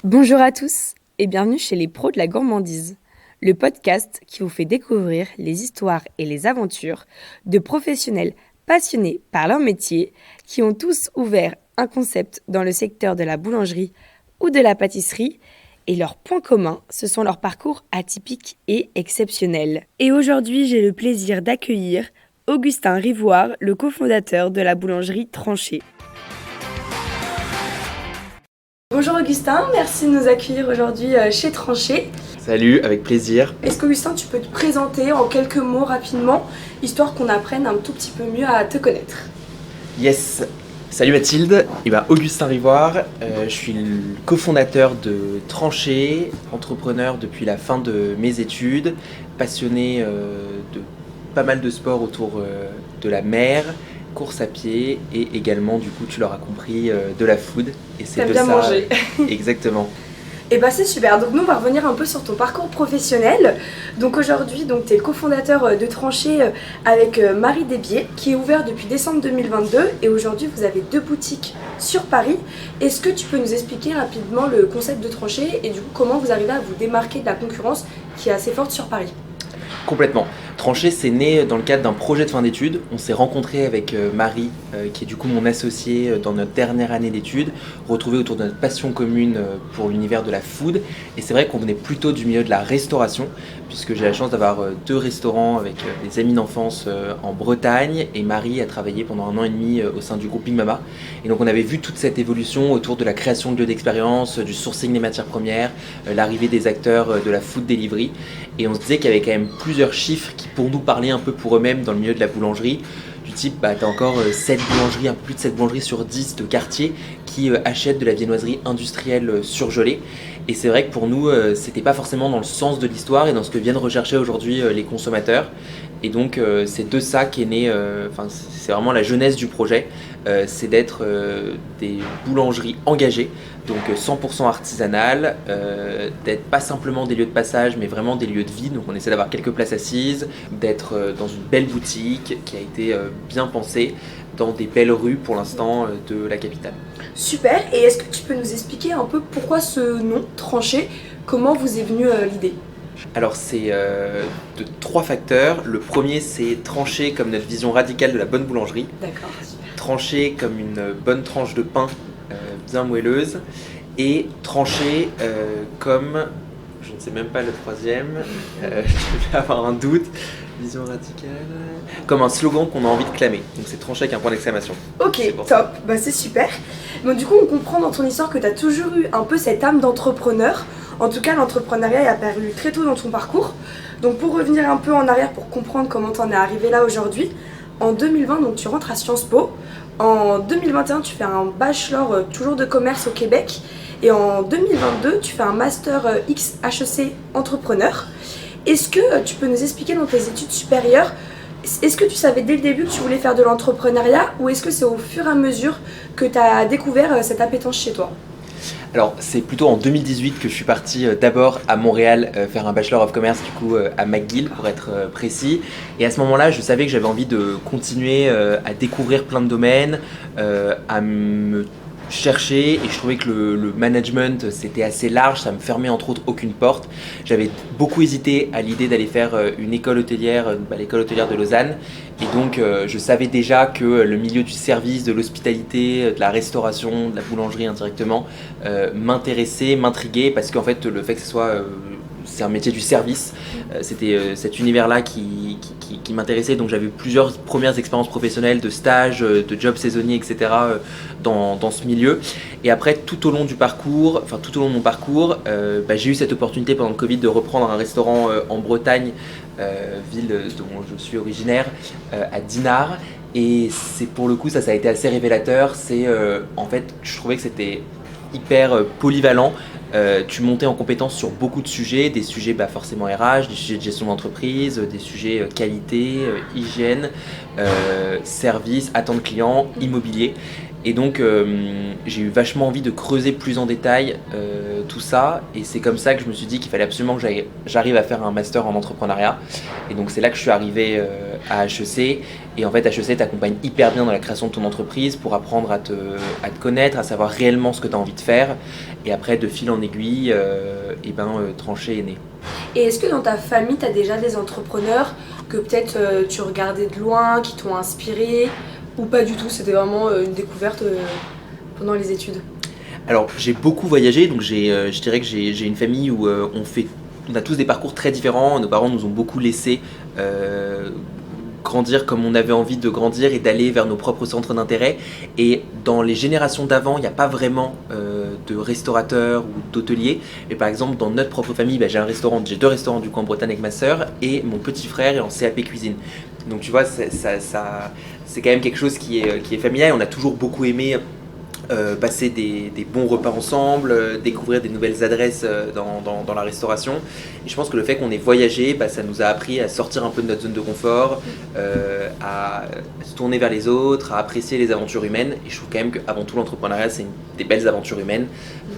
Bonjour à tous et bienvenue chez les pros de la gourmandise, le podcast qui vous fait découvrir les histoires et les aventures de professionnels passionnés par leur métier qui ont tous ouvert un concept dans le secteur de la boulangerie ou de la pâtisserie et leurs points communs, ce sont leurs parcours atypiques et exceptionnels. Et aujourd'hui, j'ai le plaisir d'accueillir Augustin Rivoire, le cofondateur de la boulangerie Tranchée. Bonjour Augustin, merci de nous accueillir aujourd'hui chez Tranchée. Salut, avec plaisir. Est-ce qu'Augustin, tu peux te présenter en quelques mots rapidement, histoire qu'on apprenne un tout petit peu mieux à te connaître? Yes. Salut Mathilde, Augustin Rivoire, je suis le cofondateur de Tranchée, entrepreneur depuis la fin de mes études, passionné de pas mal de sports autour de la mer, course à pied et également, du coup, tu l'auras compris, de la food. Et c'est T'aimes de bien ça. manger. Exactement. Et bah c'est super, donc nous on va revenir un peu sur ton parcours professionnel. Donc aujourd'hui, tu es le cofondateur de Tranchée avec Marie Desbiais, qui est ouvert depuis décembre 2022 et aujourd'hui vous avez 2 boutiques sur Paris. Est-ce que tu peux nous expliquer rapidement le concept de Tranchée et du coup comment vous arrivez à vous démarquer de la concurrence qui est assez forte sur Paris? Complètement. Tranchée, c'est né dans le cadre d'un projet de fin d'études. On s'est rencontré avec Marie, qui est du coup mon associée dans notre dernière année d'études, retrouvée autour de notre passion commune pour l'univers de la food. Et c'est vrai qu'on venait plutôt du milieu de la restauration, puisque j'ai la chance d'avoir 2 restaurants avec des amis d'enfance en Bretagne. Et Marie a travaillé pendant 1 an et demi au sein du groupe Big Mama. Et donc on avait vu toute cette évolution autour de la création de lieux d'expérience, du sourcing des matières premières, l'arrivée des acteurs de la food delivery. Et on se disait qu'il y avait quand même plusieurs chiffres qui pour nous parlaient un peu pour eux-mêmes dans le milieu de la boulangerie. Du type, t'as encore 7 boulangeries, un peu plus de 7 boulangeries sur 10 de quartier qui achètent de la viennoiserie industrielle surgelée. Et c'est vrai que pour nous, c'était pas forcément dans le sens de l'histoire et dans ce que viennent rechercher aujourd'hui les consommateurs. Et donc c'est de ça qu'est né, c'est vraiment la jeunesse du projet, c'est d'être des boulangeries engagées, donc 100% artisanales, d'être pas simplement des lieux de passage mais vraiment des lieux de vie, donc on essaie d'avoir quelques places assises, d'être dans une belle boutique qui a été bien pensée dans des belles rues pour l'instant de la capitale. Super, et est-ce que tu peux nous expliquer un peu pourquoi ce nom, Tranchée, comment vous est venue l'idée? Alors c'est de 3 facteurs. Le premier, c'est trancher comme notre vision radicale de la bonne boulangerie. D'accord, super. Trancher comme une bonne tranche de pain bien moelleuse. Et trancher comme, je ne sais même pas le troisième, je vais avoir un doute, vision radicale, comme un slogan qu'on a envie de clamer. Donc c'est trancher avec un point d'exclamation. Ok, top, c'est super. Bon, du coup, on comprend dans ton histoire que tu as toujours eu un peu cette âme d'entrepreneur. En tout cas, l'entrepreneuriat est apparu très tôt dans ton parcours. Donc, pour revenir un peu en arrière pour comprendre comment tu en es arrivé là aujourd'hui, en 2020, donc, tu rentres à Sciences Po. En 2021, tu fais un bachelor toujours de commerce au Québec. Et en 2022, tu fais un master X HEC entrepreneur. Est-ce que tu peux nous expliquer dans tes études supérieures, est-ce que tu savais dès le début que tu voulais faire de l'entrepreneuriat ou est-ce que c'est au fur et à mesure que tu as découvert cette appétence chez toi? Alors c'est plutôt en 2018 que je suis parti d'abord à Montréal faire un Bachelor of Commerce du coup à McGill pour être précis. Et à ce moment-là, je savais que j'avais envie de continuer à découvrir plein de domaines, à me chercher, et je trouvais que le management c'était assez large, ça me fermait entre autres aucune porte. J'avais beaucoup hésité à l'idée d'aller faire une école hôtelière, l'école hôtelière de Lausanne, et donc je savais déjà que le milieu du service, de l'hospitalité, de la restauration, de la boulangerie indirectement m'intéressait, m'intriguait, parce qu'en fait le fait que ce soit c'est un métier du service, c'était cet univers-là qui m'intéressait, donc j'avais eu plusieurs premières expériences professionnelles, de stages, de jobs saisonniers, etc. Dans ce milieu. Et après, tout au long de mon parcours, j'ai eu cette opportunité pendant le Covid de reprendre un restaurant en Bretagne, ville dont je suis originaire, à Dinard. Et c'est pour le coup, ça a été assez révélateur. En fait, je trouvais que c'était hyper polyvalent. Tu montais en compétence sur beaucoup de sujets, des sujets forcément RH, des sujets de gestion d'entreprise, des sujets qualité, hygiène, service, attente client, immobilier. Et donc j'ai eu vachement envie de creuser plus en détail tout ça, et c'est comme ça que je me suis dit qu'il fallait absolument que j'arrive à faire un master en entrepreneuriat. Et donc c'est là que je suis arrivé à HEC, Et en fait, HEC t'accompagne hyper bien dans la création de ton entreprise pour apprendre à te connaître, à savoir réellement ce que tu as envie de faire. Et après, de fil en aiguille, trancher est né. Et est-ce que dans ta famille, tu as déjà des entrepreneurs que peut-être tu regardais de loin, qui t'ont inspiré, ou pas du tout, c'était vraiment une découverte pendant les études? Alors, j'ai beaucoup voyagé, donc je dirais que j'ai une famille où on a tous des parcours très différents. Nos parents nous ont beaucoup laissé grandir comme on avait envie de grandir et d'aller vers nos propres centres d'intérêt. Et dans les générations d'avant, il n'y a pas vraiment de restaurateurs ou d'hôteliers. Mais par exemple, dans notre propre famille, j'ai deux restaurants du coup en Bretagne avec ma sœur, et mon petit frère est en CAP cuisine. Donc tu vois, c'est quand même quelque chose qui est familial. On a toujours beaucoup aimé passer des bons repas ensemble, découvrir des nouvelles adresses dans la restauration. Et je pense que le fait qu'on ait voyagé, ça nous a appris à sortir un peu de notre zone de confort, à se tourner vers les autres, à apprécier les aventures humaines. Et je trouve quand même qu'avant tout, l'entrepreneuriat, c'est des belles aventures humaines.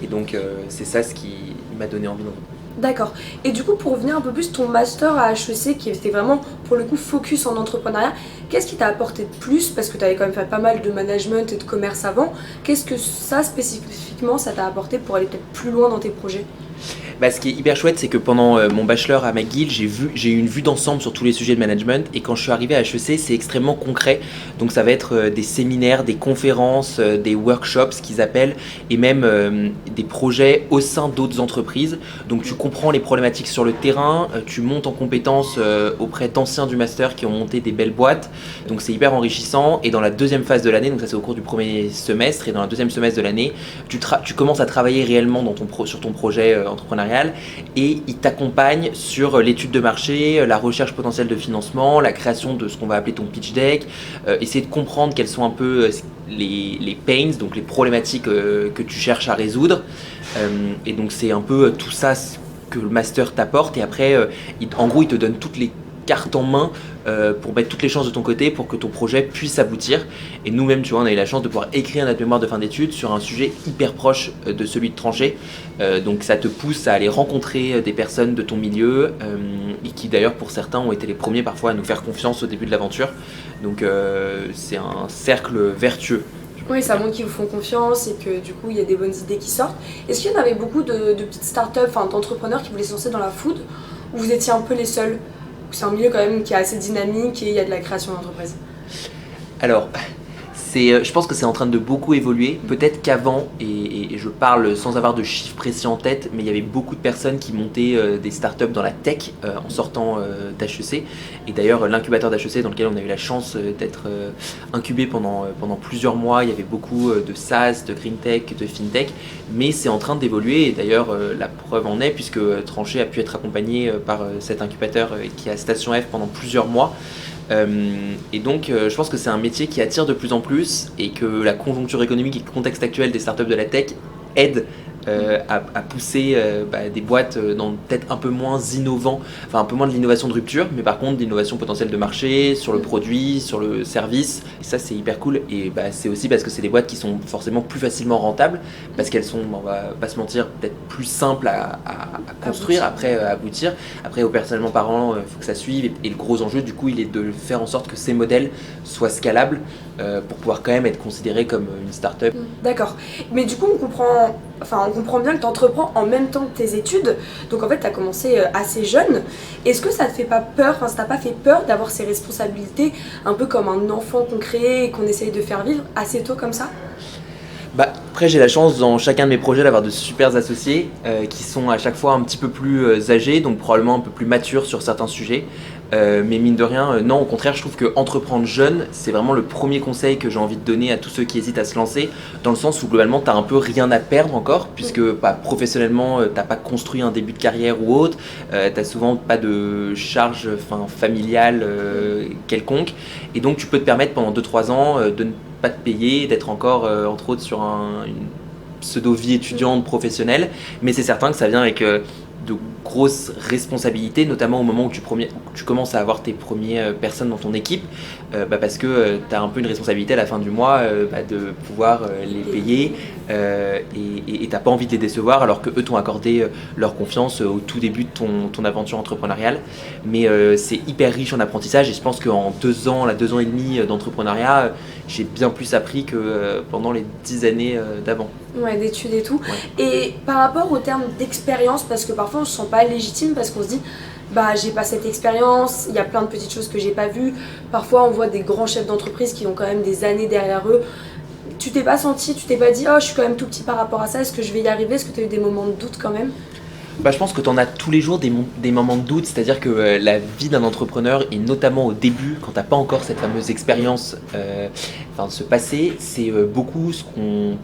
Et donc, c'est ça ce qui m'a donné envie d'en. D'accord. Et du coup, pour revenir un peu plus, ton master à HEC, qui était vraiment, pour le coup, focus en entrepreneuriat, qu'est-ce qui t'a apporté de plus? Parce que tu avais quand même fait pas mal de management et de commerce avant. Qu'est-ce que ça, spécifiquement, ça t'a apporté pour aller peut-être plus loin dans tes projets? Ce qui est hyper chouette, c'est que pendant mon bachelor à McGill, j'ai eu une vue d'ensemble sur tous les sujets de management. Et quand je suis arrivé à HEC, c'est extrêmement concret. Donc ça va être des séminaires, des conférences, des workshops, ce qu'ils appellent, et même des projets au sein d'autres entreprises. Donc tu comprends les problématiques sur le terrain, tu montes en compétences auprès d'anciens du master qui ont monté des belles boîtes. Donc c'est hyper enrichissant. Et dans la deuxième phase de l'année, donc ça c'est au cours du premier semestre, et dans la deuxième semestre de l'année, tu commences à travailler réellement sur ton projet entrepreneurial. Et il t'accompagne sur l'étude de marché, la recherche potentielle de financement, la création de ce qu'on va appeler ton pitch deck, essayer de comprendre quels sont un peu les pains, donc les problématiques que tu cherches à résoudre. Et donc c'est un peu tout ça que le master t'apporte. Et après, en gros, il te donne toutes les cartes en main pour mettre toutes les chances de ton côté pour que ton projet puisse aboutir. Et nous-mêmes, tu vois, on a eu la chance de pouvoir écrire notre mémoire de fin d'études sur un sujet hyper proche de celui de trancher. Donc ça te pousse à aller rencontrer des personnes de ton milieu et qui d'ailleurs pour certains ont été les premiers parfois à nous faire confiance au début de l'aventure. Donc c'est un cercle vertueux. Oui, ça montre qu'ils vous font confiance et que du coup il y a des bonnes idées qui sortent. Est-ce qu'il y en avait beaucoup de petites startups, d'entrepreneurs qui voulaient se lancer dans la food, ou vous étiez un peu les seuls? C'est un milieu quand même qui est assez dynamique et il y a de la création d'entreprise. Alors, je pense que c'est en train de beaucoup évoluer. Peut-être qu'avant, et je parle sans avoir de chiffres précis en tête, mais il y avait beaucoup de personnes qui montaient des startups dans la tech en sortant d'HEC. Et d'ailleurs, l'incubateur d'HEC dans lequel on a eu la chance d'être incubé pendant plusieurs mois, il y avait beaucoup de SaaS, de green tech, de fintech. Mais c'est en train d'évoluer. Et d'ailleurs, la preuve en est, puisque Tranché a pu être accompagné par cet incubateur qui est à Station F pendant plusieurs mois. Et donc je pense que c'est un métier qui attire de plus en plus et que la conjoncture économique et le contexte actuel des startups de la tech aide à pousser des boîtes dans peut-être un peu moins innovant, un peu moins de l'innovation de rupture, mais par contre de l'innovation potentielle de marché, sur le produit, sur le service. Et ça c'est hyper cool. Et c'est aussi parce que c'est des boîtes qui sont forcément plus facilement rentables, parce qu'elles sont, on va pas se mentir, peut-être plus simples à construire, après à aboutir. Après, au personnellement parlant, il faut que ça suive. Et le gros enjeu du coup, il est de faire en sorte que ces modèles soient scalables pour pouvoir quand même être considérés comme une start-up. D'accord. Mais du coup, on comprend bien que tu entreprends en même temps que tes études. Donc en fait, tu as commencé assez jeune. Est-ce que ça te fait pas peur, ça t'a pas fait peur d'avoir ces responsabilités un peu comme un enfant qu'on crée et qu'on essaye de faire vivre assez tôt comme ça? Après, j'ai la chance dans chacun de mes projets d'avoir de super associés qui sont à chaque fois un petit peu plus âgés, donc probablement un peu plus matures sur certains sujets. Mais mine de rien, non, au contraire, je trouve que entreprendre jeune, c'est vraiment le premier conseil que j'ai envie de donner à tous ceux qui hésitent à se lancer, dans le sens où globalement, t'as un peu rien à perdre encore, puisque professionnellement, t'as pas construit un début de carrière ou autre, t'as souvent pas de charge familiale quelconque, et donc tu peux te permettre pendant 2-3 ans de ne pas te payer, d'être encore entre autres sur une pseudo-vie étudiante professionnelle, mais c'est certain que ça vient avec de grosses responsabilités, notamment au moment où tu commences à avoir tes premières personnes dans ton équipe, parce que tu as un peu une responsabilité à la fin du mois de pouvoir les payer et t'as pas envie de les décevoir alors que eux t'ont accordé leur confiance au tout début de ton aventure entrepreneuriale. Mais c'est hyper riche en apprentissage et je pense qu'en 2 ans, 2 ans et demi d'entrepreneuriat, j'ai bien plus appris que pendant les 10 années d'avant. Ouais, d'études et tout. Ouais. Et par rapport au terme d'expérience, parce que parfois on se sent pas légitime parce qu'on se dit bah j'ai pas cette expérience, il y a plein de petites choses que j'ai pas vues. Parfois on voit des grands chefs d'entreprise qui ont quand même des années derrière eux. Tu t'es pas senti, tu t'es pas dit oh je suis quand même tout petit par rapport à ça, est-ce que je vais y arriver? Est-ce que tu as eu des moments de doute quand même? Je pense que tu en as tous les jours des moments de doute, c'est-à-dire que la vie d'un entrepreneur, et notamment au début, quand tu n'as pas encore cette fameuse expérience de ce passé, c'est beaucoup ce qu'on...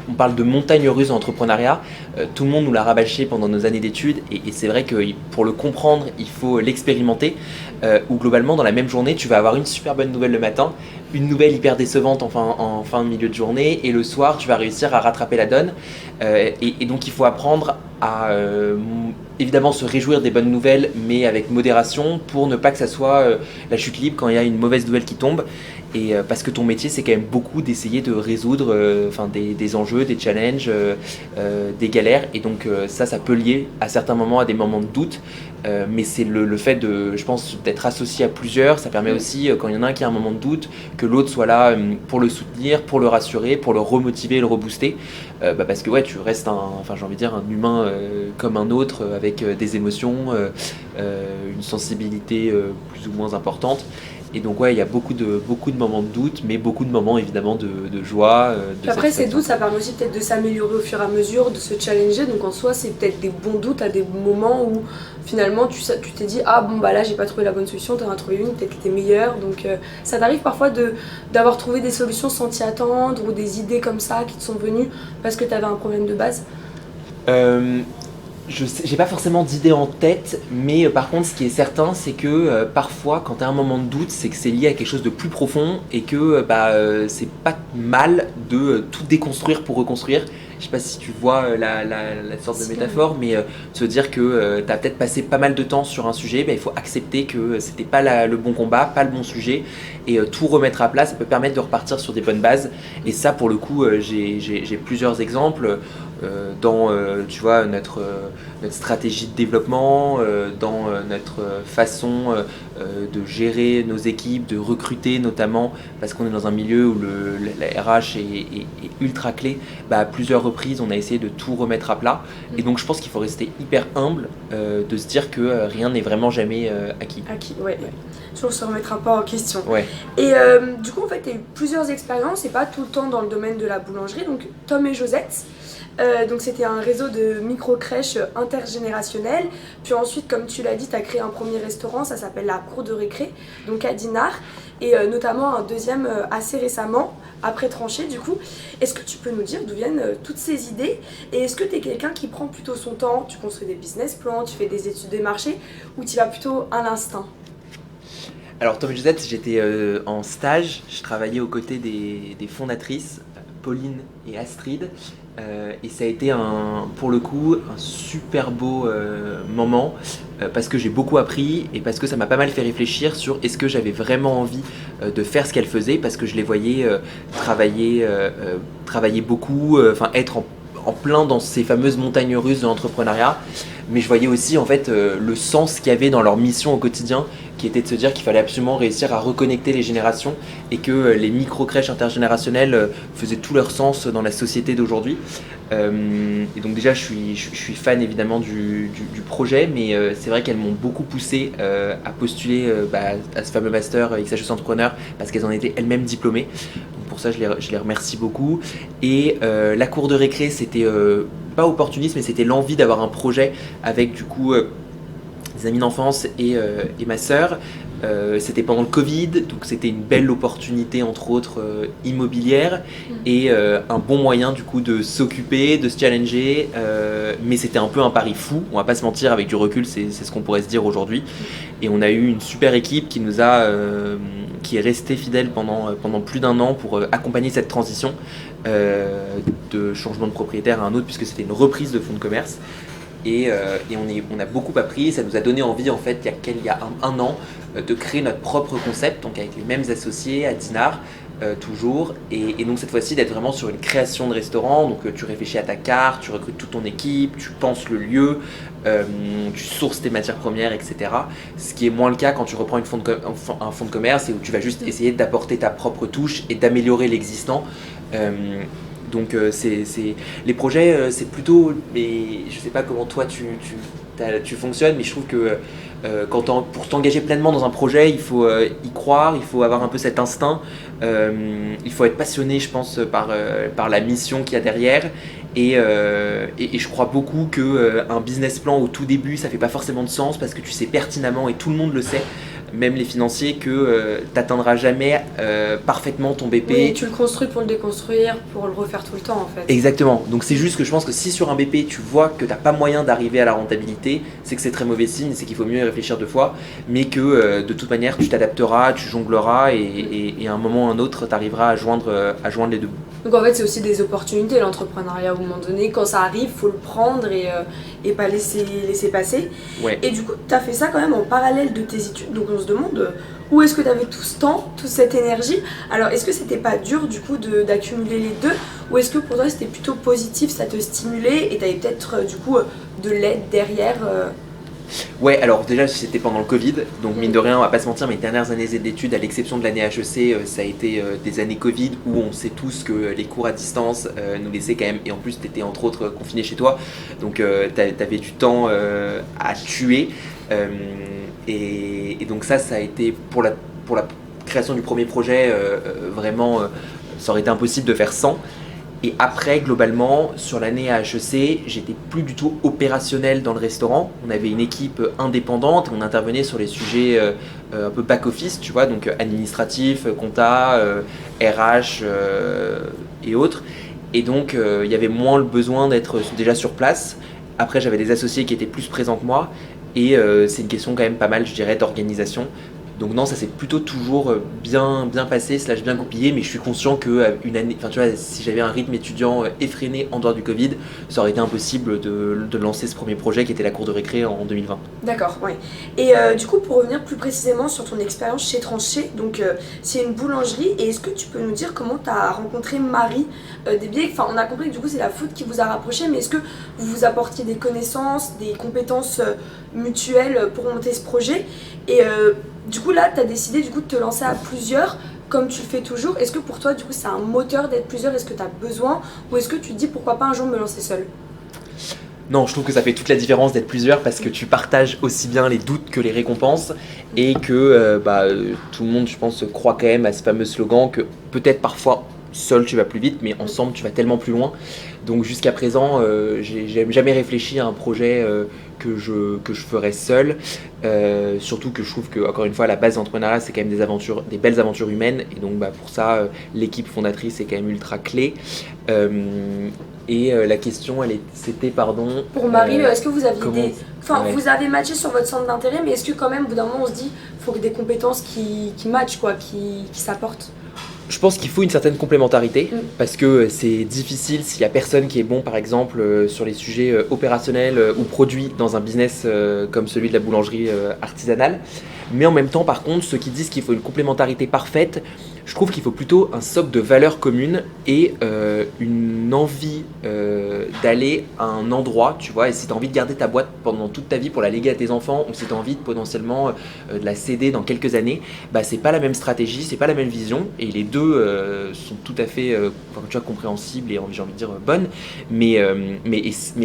on parle de montagne russe en entrepreneuriat, tout le monde nous l'a rabâché pendant nos années d'études et c'est vrai que pour le comprendre, il faut l'expérimenter, où globalement dans la même journée, tu vas avoir une super bonne nouvelle le matin, une nouvelle hyper décevante en fin de milieu de journée et le soir, tu vas réussir à rattraper la donne. Et donc il faut apprendre à évidemment se réjouir des bonnes nouvelles, mais avec modération pour ne pas que ça soit la chute libre quand il y a une mauvaise nouvelle qui tombe. Et parce que ton métier, c'est quand même beaucoup d'essayer de résoudre des enjeux, des challenges, des galères. Et donc ça peut lier à certains moments à des moments de doute. Mais c'est le fait je pense, d'être associé à plusieurs. Ça permet aussi, quand il y en a un qui a un moment de doute, que l'autre soit là pour le soutenir, pour le rassurer, pour le remotiver et le rebooster. Parce que ouais, tu restes un humain comme un autre, avec des émotions, une sensibilité plus ou moins importante. Et donc ouais, il y a beaucoup de moments de doute, mais beaucoup de moments évidemment de joie. Puis après ces doutes, ça permet aussi peut-être de s'améliorer au fur et à mesure, de se challenger. Donc en soi, c'est peut-être des bons doutes à des moments où finalement tu t'es dit ah bon bah là j'ai pas trouvé la bonne solution, t'en as trouvé une, peut-être qui était meilleure. Donc ça t'arrive parfois d'avoir trouvé des solutions sans t'y attendre ou des idées comme ça qui te sont venues parce que t'avais un problème de base? J'ai pas forcément d'idée en tête, mais par contre, ce qui est certain, c'est que parfois, quand tu as un moment de doute, c'est que c'est lié à quelque chose de plus profond et que c'est pas mal de tout déconstruire pour reconstruire. Je sais pas si tu vois la sorte de métaphore, mais se dire que tu as peut-être passé pas mal de temps sur un sujet, il faut accepter que c'était pas le bon combat, pas le bon sujet, et tout remettre à plat, ça peut permettre de repartir sur des bonnes bases. Et ça, pour le coup, j'ai plusieurs exemples. Dans tu vois, notre stratégie de développement, dans notre façon de gérer nos équipes, de recruter notamment, parce qu'on est dans un milieu où la RH est ultra clé. À plusieurs reprises, on a essayé de tout remettre à plat. Et donc je pense qu'il faut rester hyper humble, de se dire que rien n'est vraiment jamais acquis. Acquis, ouais. Toujours se remettra pas en question. Ouais. Et du coup, en fait, tu as eu plusieurs expériences et pas tout le temps dans le domaine de la boulangerie. Donc, Tom et Josette, donc c'était un réseau de micro-crèches intergénérationnelles. Puis ensuite, comme tu l'as dit, tu as créé un premier restaurant, ça s'appelle la Cour de Récré, donc à Dinard. Et notamment un deuxième assez récemment, après Tranché du coup. Est-ce que tu peux nous dire d'où viennent toutes ces idées? Et est-ce que tu es quelqu'un qui prend plutôt son temps, tu construis des business plans, tu fais des études de marché, ou tu vas plutôt à l'instinct? Alors Tom et Josette, j'étais en stage, je travaillais aux côtés des fondatrices, Pauline et Astrid, et ça a été pour le coup un super beau moment, parce que j'ai beaucoup appris et parce que ça m'a pas mal fait réfléchir sur est-ce que j'avais vraiment envie de faire ce qu'elles faisaient, parce que je les voyais travailler beaucoup, être en plein dans ces fameuses montagnes russes de l'entrepreneuriat, mais je voyais aussi en fait le sens qu'il y avait dans leur mission au quotidien, qui était de se dire qu'il fallait absolument réussir à reconnecter les générations et que les micro-crèches intergénérationnelles faisaient tout leur sens dans la société d'aujourd'hui. Et donc déjà je suis fan évidemment du projet, mais c'est vrai qu'elles m'ont beaucoup poussé à postuler à ce fameux master XHEC Entrepreneur, parce qu'elles en étaient elles-mêmes diplômées. Donc pour ça je les remercie beaucoup. Et la cour de récré, c'était pas opportuniste, mais c'était l'envie d'avoir un projet avec du coup des amis d'enfance et ma sœur. C'était pendant le Covid, donc c'était une belle opportunité entre autres immobilière et un bon moyen du coup de s'occuper, de se challenger, mais c'était un peu un pari fou, on va pas se mentir, avec du recul c'est ce qu'on pourrait se dire aujourd'hui. Et on a eu une super équipe qui est restée fidèle pendant plus d'1 an pour accompagner cette transition de changement de propriétaire à un autre, puisque c'était une reprise de fonds de commerce. et on a beaucoup appris. Ça nous a donné envie, en fait, il y a un an, de créer notre propre concept, donc avec les mêmes associés à Dinard, toujours. Et donc cette fois-ci, d'être vraiment sur une création de restaurant. Donc tu réfléchis à ta carte, tu recrutes toute ton équipe, tu penses le lieu, tu sources tes matières premières, etc. Ce qui est moins le cas quand tu reprends un fonds de commerce et où tu vas juste essayer d'apporter ta propre touche et d'améliorer l'existant. Donc les projets, c'est plutôt, mais je sais pas comment toi tu fonctionnes, mais je trouve que pour t'engager pleinement dans un projet, il faut y croire, il faut avoir un peu cet instinct, il faut être passionné, je pense, par la mission qu'il y a derrière. Et je crois beaucoup qu'un business plan au tout début, ça fait pas forcément de sens parce que tu sais pertinemment, et tout le monde le sait, même les financiers, que tu n'atteindras jamais parfaitement ton BP. Oui, tu le construis pour le déconstruire, pour le refaire tout le temps en fait. Exactement. Donc c'est juste que je pense que si sur un BP tu vois que tu n'as pas moyen d'arriver à la rentabilité, c'est que c'est très mauvais signe, c'est qu'il faut mieux y réfléchir 2 fois, mais que de toute manière tu t'adapteras, tu jongleras et à un moment ou à un autre tu arriveras à joindre les deux. Donc en fait c'est aussi des opportunités l'entrepreneuriat, à un moment donné, quand ça arrive, il faut le prendre et pas laisser passer. Ouais. Et du coup tu as fait ça quand même en parallèle de tes études, donc on se demande où est-ce que tu avais tout ce temps, toute cette énergie. Alors est-ce que c'était pas dur du coup d'accumuler les deux, ou est-ce que pour toi c'était plutôt positif, ça te stimulait et tu avais peut-être du coup de l'aide derrière Ouais, alors déjà c'était pendant le Covid, donc mine de rien, on va pas se mentir, mes dernières années d'études, à l'exception de l'année HEC, ça a été des années Covid où on sait tous que les cours à distance nous laissaient quand même, et en plus tu étais entre autres confiné chez toi, donc t'avais du temps à tuer, et donc ça a été pour la création du premier projet, vraiment, ça aurait été impossible de faire sans. Et après, globalement, sur l'année à HEC, j'étais plus du tout opérationnel dans le restaurant. On avait une équipe indépendante et on intervenait sur les sujets un peu back-office, tu vois, donc administratif, compta, RH et autres. Et donc, il y avait moins le besoin d'être déjà sur place. Après, j'avais des associés qui étaient plus présents que moi. Et c'est une question quand même pas mal, je dirais, d'organisation. Donc non, ça s'est plutôt toujours bien passé, bien goupillé, mais je suis conscient que une année, enfin tu vois, si j'avais un rythme étudiant effréné en dehors du Covid, ça aurait été impossible de lancer ce premier projet qui était la cour de récré en 2020. D'accord, oui. Et du coup, pour revenir plus précisément sur ton expérience chez Tranché, donc c'est une boulangerie, et est-ce que tu peux nous dire comment tu as rencontré Marie Desbiègres? Enfin, on a compris que du coup c'est la food qui vous a rapproché, mais est-ce que vous vous apportiez des connaissances, des compétences mutuelles pour monter ce projet? Et du coup là, tu as décidé du coup de te lancer à plusieurs, comme tu le fais toujours. Est-ce que pour toi, du coup, c'est un moteur d'être plusieurs? Est-ce que tu as besoin? Ou est-ce que tu te dis pourquoi pas un jour me lancer seule? Non, je trouve que ça fait toute la différence d'être plusieurs parce que tu partages aussi bien les doutes que les récompenses et que tout le monde, je pense, croit quand même à ce fameux slogan que peut-être parfois seul tu vas plus vite, mais ensemble tu vas tellement plus loin. Donc jusqu'à présent, j'ai jamais réfléchi à un projet que je ferais seul. Surtout que je trouve que, encore une fois, la base d'entrepreneuriat, c'est quand même des belles aventures humaines. Et donc pour ça, l'équipe fondatrice est quand même ultra clé. La question, c'était, pardon. Pour Marie, est-ce que vous aviez ouais. Vous avez matché sur votre centre d'intérêt, mais est-ce que quand même, au bout d'un moment, on se dit, il faut que des compétences qui matchent, quoi, qui s'apportent? Je pense qu'il faut une certaine complémentarité parce que c'est difficile s'il n'y a personne qui est bon, par exemple, sur les sujets opérationnels ou produits dans un business comme celui de la boulangerie artisanale. Mais en même temps, par contre, ceux qui disent qu'il faut une complémentarité parfaite, je trouve qu'il faut plutôt un socle de valeurs communes et une envie d'aller à un endroit, tu vois. Et si tu as envie de garder ta boîte pendant toute ta vie pour la léguer à tes enfants, ou si tu as envie de potentiellement de la céder dans quelques années, c'est pas la même stratégie, c'est pas la même vision. Et les deux sont tout à fait tu vois, compréhensibles et j'ai envie de dire bonnes. Mais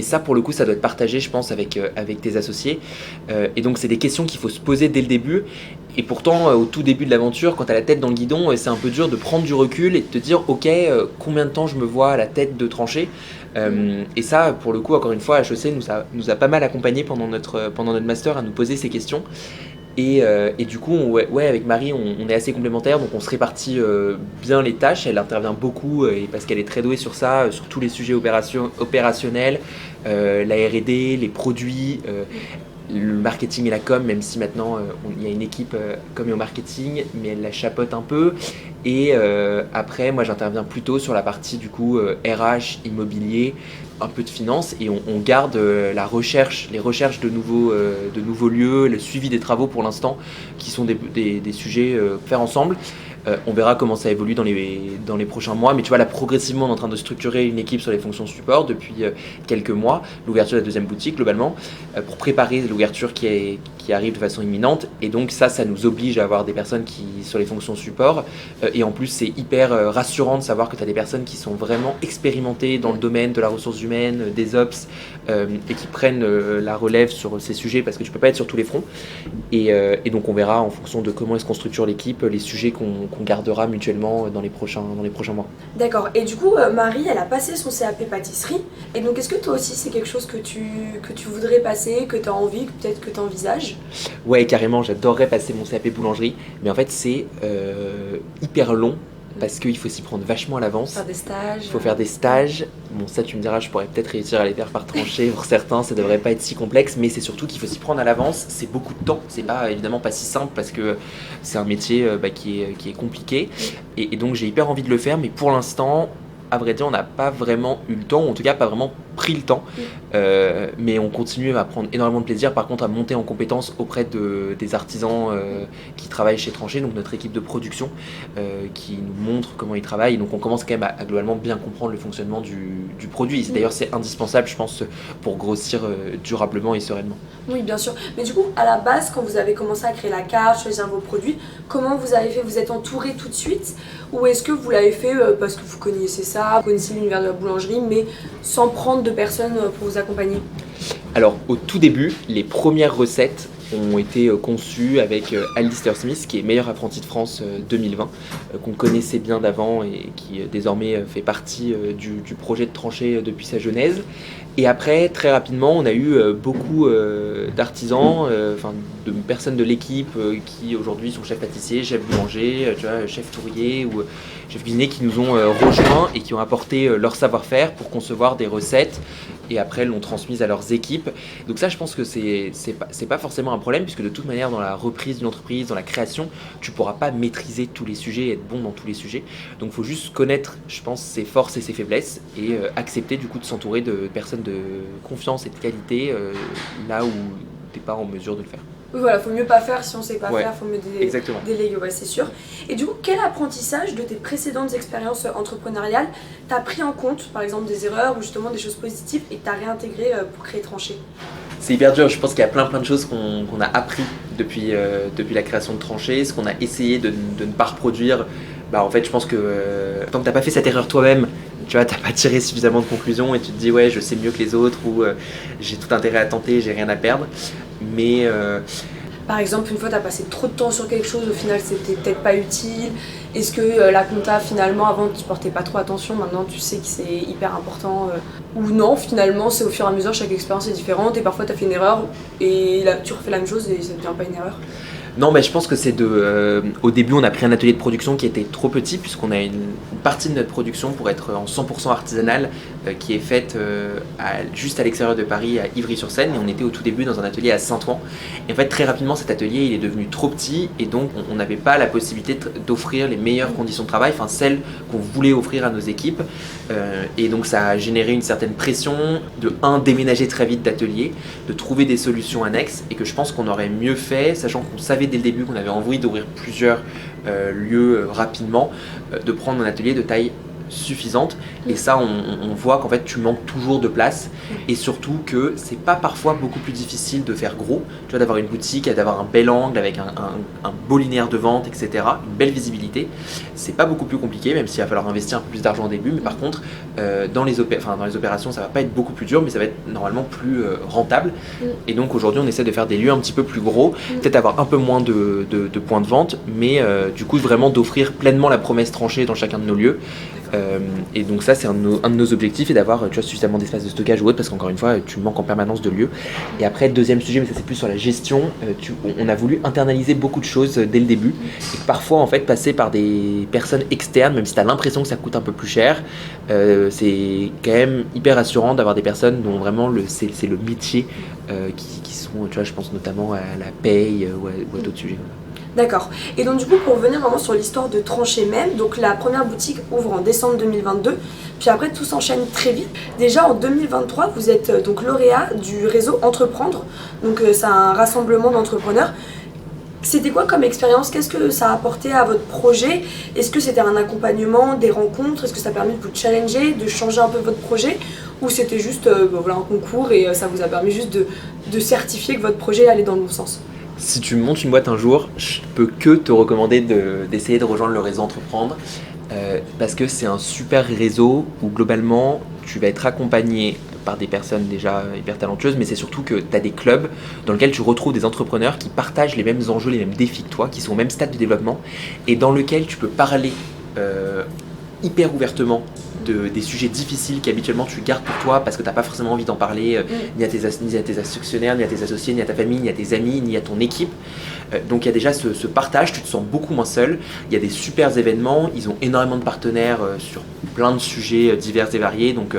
ça, pour le coup, ça doit être partagé, je pense, avec tes associés. Et donc, c'est des questions qu'il faut se poser dès le début. Et pourtant, au tout début de l'aventure, quand tu as la tête dans le guidon, c'est un peu dur de prendre du recul et de te dire ok, combien de temps je me vois à la tête de Tranché. Et ça, pour le coup, encore une fois, HEC nous a pas mal accompagnés pendant notre master à nous poser ces questions. Et du coup, avec Marie, on est assez complémentaires, donc on se répartit bien les tâches. Elle intervient beaucoup parce qu'elle est très douée sur ça, sur tous les sujets opérationnels, la R&D, les produits. le marketing et la com, même si maintenant il y a une équipe com et au marketing, mais elle la chapeaute un peu. Et après, moi j'interviens plutôt sur la partie du coup RH, immobilier, un peu de finance, et on garde la recherche, les recherches de nouveaux lieux, le suivi des travaux pour l'instant, qui sont des sujets à faire ensemble. On verra comment ça évolue dans les prochains mois, mais tu vois là progressivement on est en train de structurer une équipe sur les fonctions support depuis quelques mois, l'ouverture de la deuxième boutique globalement, pour préparer l'ouverture qui arrive de façon imminente, et donc ça nous oblige à avoir des personnes qui sur les fonctions support, et en plus c'est hyper rassurant de savoir que tu as des personnes qui sont vraiment expérimentées dans le domaine de la ressource humaine, des ops, et qui prennent la relève sur ces sujets, parce que tu peux pas être sur tous les fronts, et donc on verra en fonction de comment est-ce qu'on structure l'équipe, les sujets qu'on gardera mutuellement dans les prochains mois. D'accord, et du coup Marie elle a passé son CAP pâtisserie, et donc est-ce que toi aussi c'est quelque chose que tu voudrais passer, que tu as envie, peut-être que tu envisages? Ouais, carrément, j'adorerais passer mon CAP boulangerie, mais en fait c'est hyper long, parce qu'il faut s'y prendre vachement à l'avance. Faire des stages. Il faut faire des stages. Bon, ça, tu me diras, je pourrais peut-être réussir à les faire par tranchée. Pour certains, ça devrait pas être si complexe, mais c'est surtout qu'il faut s'y prendre à l'avance. C'est beaucoup de temps. C'est pas évidemment pas si simple parce que c'est un métier qui est compliqué. Et donc, j'ai hyper envie de le faire, mais pour l'instant, à vrai dire, on n'a pas vraiment eu le temps, ou en tout cas pas vraiment pris le temps, mais on continue à prendre énormément de plaisir, par contre à monter en compétences auprès des artisans qui travaillent chez Tranché, donc notre équipe de production qui nous montre comment ils travaillent, donc on commence quand même à globalement bien comprendre le fonctionnement du produit. D'ailleurs c'est indispensable je pense pour grossir durablement et sereinement. Oui bien sûr, mais du coup à la base quand vous avez commencé à créer la carte, choisir vos produits, comment vous avez fait? Vous êtes entouré tout de suite, ou est-ce que vous l'avez fait parce que vous connaissez ça, vous connaissez l'univers de la boulangerie, mais sans prendre de personnes pour vous accompagner? Alors au tout début, les premières recettes ont été conçues avec Alistair Smith, qui est meilleur apprenti de France 2020, qu'on connaissait bien d'avant et qui désormais fait partie du projet de Tranché depuis sa genèse. Et après, très rapidement, on a eu beaucoup d'artisans, de personnes de l'équipe qui aujourd'hui sont chefs pâtissiers, chefs boulangers, chefs touriers ou chefs cuisiniers qui nous ont rejoints et qui ont apporté leur savoir-faire pour concevoir des recettes et après l'ont transmise à leurs équipes. Donc ça, je pense que c'est pas forcément un problème, puisque de toute manière, dans la reprise d'une entreprise, dans la création, tu pourras pas maîtriser tous les sujets et être bon dans tous les sujets. Donc il faut juste connaître, je pense, ses forces et ses faiblesses et accepter du coup de s'entourer de personnes de confiance et de qualité là où t'es pas en mesure de le faire. Oui, voilà, faut mieux pas faire si on sait pas faire, faut mieux déléguer, ouais, c'est sûr. Et du coup, quel apprentissage de tes précédentes expériences entrepreneuriales t'as pris en compte, par exemple des erreurs ou justement des choses positives, et que t'as réintégré pour créer Tranché? C'est hyper dur, je pense qu'il y a plein de choses qu'on a appris depuis la création de Tranché, ce qu'on a essayé de ne pas reproduire. En fait, je pense que tant que t'as pas fait cette erreur toi-même, tu vois, t'as pas tiré suffisamment de conclusions et tu te dis ouais, je sais mieux que les autres, ou j'ai tout intérêt à tenter, j'ai rien à perdre. Mais par exemple, une fois t'as passé trop de temps sur quelque chose, au final c'était peut-être pas utile. Est-ce que la compta finalement avant tu portais pas trop attention, maintenant tu sais que c'est hyper important, ou non, finalement c'est au fur et à mesure, chaque expérience est différente et parfois t'as fait une erreur et là tu refais la même chose et ça devient pas une erreur? Non, mais je pense que c'est au début, on a pris un atelier de production qui était trop petit, puisqu'on a une partie de notre production pour être en 100% artisanale qui est faite juste à l'extérieur de Paris, à Ivry-sur-Seine, et on était au tout début dans un atelier à Saint-Ouen. Et en fait, très rapidement, cet atelier il est devenu trop petit, et donc on n'avait pas la possibilité d'offrir les meilleures conditions de travail, enfin celles qu'on voulait offrir à nos équipes. Et donc ça a généré une certaine pression de déménager très vite d'atelier, de trouver des solutions annexes, et que je pense qu'on aurait mieux fait, sachant qu'on savait dès le début qu'on avait envie d'ouvrir plusieurs lieux rapidement, de prendre un atelier de taille suffisante. Et ça, on voit qu'en fait tu manques toujours de place, et surtout que c'est pas parfois beaucoup plus difficile de faire gros, tu vois, d'avoir une boutique, d'avoir un bel angle avec un beau linéaire de vente, etc., une belle visibilité. C'est pas beaucoup plus compliqué, même s'il va falloir investir un peu plus d'argent au début, mais par contre dans les opérations ça va pas être beaucoup plus dur, mais ça va être normalement plus rentable. Et donc aujourd'hui on essaie de faire des lieux un petit peu plus gros, peut-être avoir un peu moins de points de vente, mais du coup vraiment d'offrir pleinement la promesse Tranchée dans chacun de nos lieux. Et donc ça, c'est un de nos objectifs, et d'avoir suffisamment d'espace de stockage ou autre, parce qu'encore une fois, tu manques en permanence de lieux. Et après, deuxième sujet, mais ça c'est plus sur la gestion, on a voulu internaliser beaucoup de choses dès le début, et que parfois, en fait, passer par des personnes externes, même si tu as l'impression que ça coûte un peu plus cher, c'est quand même hyper rassurant d'avoir des personnes dont vraiment c'est le métier, qui sont, je pense notamment à la paye ou à d'autres sujets. D'accord. Et donc du coup, pour revenir vraiment sur l'histoire de Tranché même, donc la première boutique ouvre en décembre 2022, puis après tout s'enchaîne très vite. Déjà en 2023, vous êtes donc lauréat du réseau Entreprendre, donc c'est un rassemblement d'entrepreneurs. C'était quoi comme expérience? Qu'est-ce que ça a apporté à votre projet? Est-ce que c'était un accompagnement, des rencontres? Est-ce que ça a permis de vous challenger, de changer un peu votre projet? Ou c'était juste voilà, un concours et ça vous a permis juste de certifier que votre projet allait dans le bon sens? Si tu montes une boîte un jour, je peux que te recommander d'essayer de rejoindre le réseau Entreprendre, parce que c'est un super réseau où globalement tu vas être accompagné par des personnes déjà hyper talentueuses, mais c'est surtout que tu as des clubs dans lesquels tu retrouves des entrepreneurs qui partagent les mêmes enjeux, les mêmes défis que toi, qui sont au même stade de développement, et dans lequel tu peux parler hyper ouvertement des sujets difficiles qu'habituellement tu gardes pour toi parce que tu n'as pas forcément envie d'en parler ni à tes actionnaires, ni à tes associés, ni à ta famille, ni à tes amis, ni à ton équipe. Donc il y a déjà ce partage, tu te sens beaucoup moins seul. Il y a des super événements, ils ont énormément de partenaires sur plein de sujets divers et variés. Donc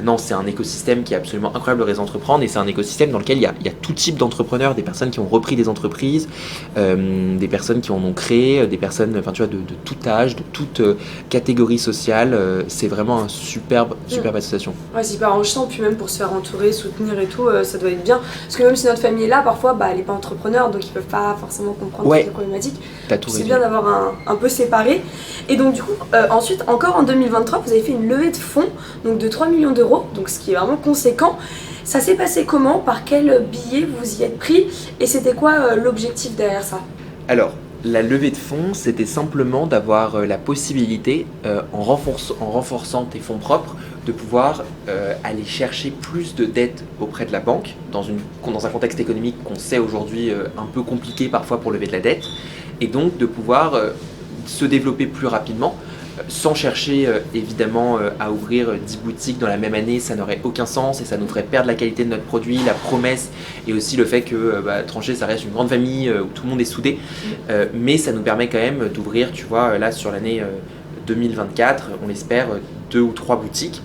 non, c'est un écosystème qui est absolument incroyable, le réseau Entreprendre, et c'est un écosystème dans lequel il y a tout type d'entrepreneurs, des personnes qui ont repris des entreprises, des personnes qui en ont créé, des personnes de tout âge, de toute catégorie sociale. C'est vraiment un superbe association. Ouais, c'est hyper enrichissant, puis même pour se faire entourer, soutenir et tout, ça doit être bien. Parce que même si notre famille est là, parfois, elle n'est pas entrepreneur, donc ils peuvent pas forcément comprendre toutes les problématiques. C'est bien d'avoir un peu séparé. Et donc du coup, ensuite, encore en 2023, vous avez fait une levée de fonds donc de 3 millions d'euros, donc ce qui est vraiment conséquent. Ça s'est passé comment? Par quel billet vous y êtes pris? Et c'était quoi l'objectif derrière ça? Alors, la levée de fonds, c'était simplement d'avoir la possibilité, en renforçant tes fonds propres, de pouvoir aller chercher plus de dettes auprès de la banque, dans un contexte économique qu'on sait aujourd'hui un peu compliqué parfois pour lever de la dette, et donc de pouvoir se développer plus rapidement, sans chercher évidemment à ouvrir 10 boutiques dans la même année. Ça n'aurait aucun sens et ça nous ferait perdre la qualité de notre produit, la promesse, et aussi le fait que Tranché, ça reste une grande famille où tout le monde est soudé, mais ça nous permet quand même d'ouvrir, tu vois, là sur l'année 2024, on espère 2 ou 3 boutiques.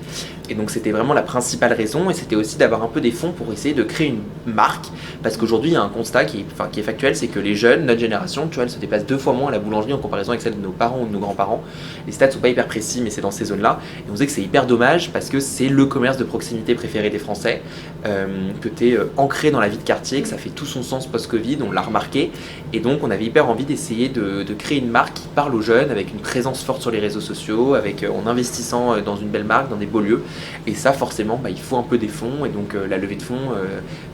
Et donc c'était vraiment la principale raison, et c'était aussi d'avoir un peu des fonds pour essayer de créer une marque, parce qu'aujourd'hui il y a un constat qui est factuel, c'est que les jeunes, notre génération, tu vois, elle se déplace 2 fois moins à la boulangerie en comparaison avec celle de nos parents ou de nos grands-parents. Les stats sont pas hyper précis, mais c'est dans ces zones-là, et on sait que c'est hyper dommage parce que c'est le commerce de proximité préféré des Français, que tu es ancré dans la vie de quartier, que ça fait tout son sens post-Covid, on l'a remarqué, et donc on avait hyper envie d'essayer de créer une marque qui parle aux jeunes, avec une présence forte sur les réseaux sociaux, en investissant dans une belle marque, dans des beaux lieux. Et ça, forcément, il faut un peu des fonds, et donc la levée de fonds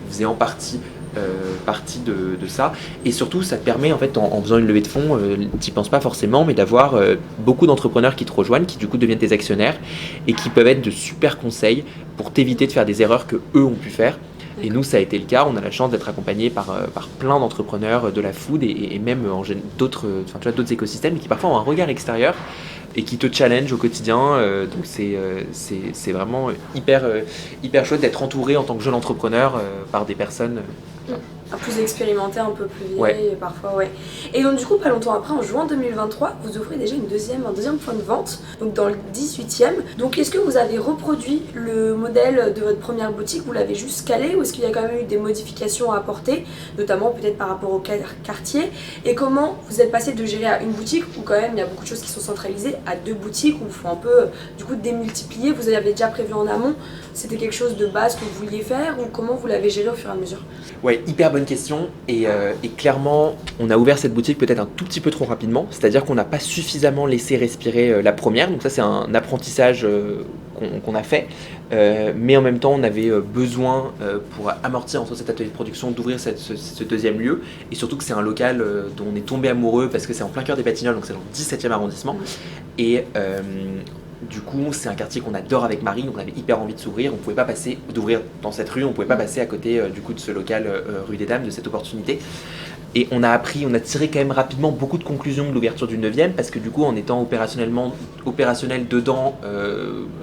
faisait en partie de ça. Et surtout, ça te permet, en fait, en faisant une levée de fonds, t'y penses pas forcément, mais d'avoir beaucoup d'entrepreneurs qui te rejoignent, qui du coup deviennent tes actionnaires, et qui peuvent être de super conseils pour t'éviter de faire des erreurs que eux ont pu faire. Et nous, ça a été le cas. On a la chance d'être accompagnés par plein d'entrepreneurs de la food et même d'autres écosystèmes qui parfois ont un regard extérieur et qui te challenge au quotidien. Donc c'est vraiment hyper chouette d'être entouré en tant que jeune entrepreneur par des personnes. Un plus expérimenté, un peu plus vieille, parfois, ouais. Et donc du coup, pas longtemps après, en juin 2023, vous ouvrez déjà un deuxième point de vente, donc dans le 18e. Donc est-ce que vous avez reproduit le modèle de votre première boutique, vous l'avez juste scalé, ou est-ce qu'il y a quand même eu des modifications à apporter, notamment peut-être par rapport au quartier? Et comment vous êtes passé de gérer à une boutique, où quand même il y a beaucoup de choses qui sont centralisées, à 2 boutiques, où il faut un peu du coup démultiplier? Vous avez déjà prévu en amont? C'était quelque chose de base que vous vouliez faire, ou comment vous l'avez géré au fur et à mesure? Ouais, hyper bonne question, et clairement on a ouvert cette boutique peut-être un tout petit peu trop rapidement, c'est-à-dire qu'on n'a pas suffisamment laissé respirer la première, donc ça c'est un apprentissage qu'on a fait, mais en même temps on avait besoin pour amortir en soi cet atelier de production d'ouvrir ce deuxième lieu, et surtout que c'est un local dont on est tombé amoureux parce que c'est en plein cœur des Batignolles, donc c'est dans le 17e arrondissement, et du coup, c'est un quartier qu'on adore avec Marie, donc on avait hyper envie de s'ouvrir. On pouvait pas passer, d'ouvrir dans cette rue, on pouvait pas passer à côté du coup de ce local rue des Dames, de cette opportunité. Et on a tiré quand même rapidement beaucoup de conclusions de l'ouverture du 9e parce que du coup, en étant opérationnel dedans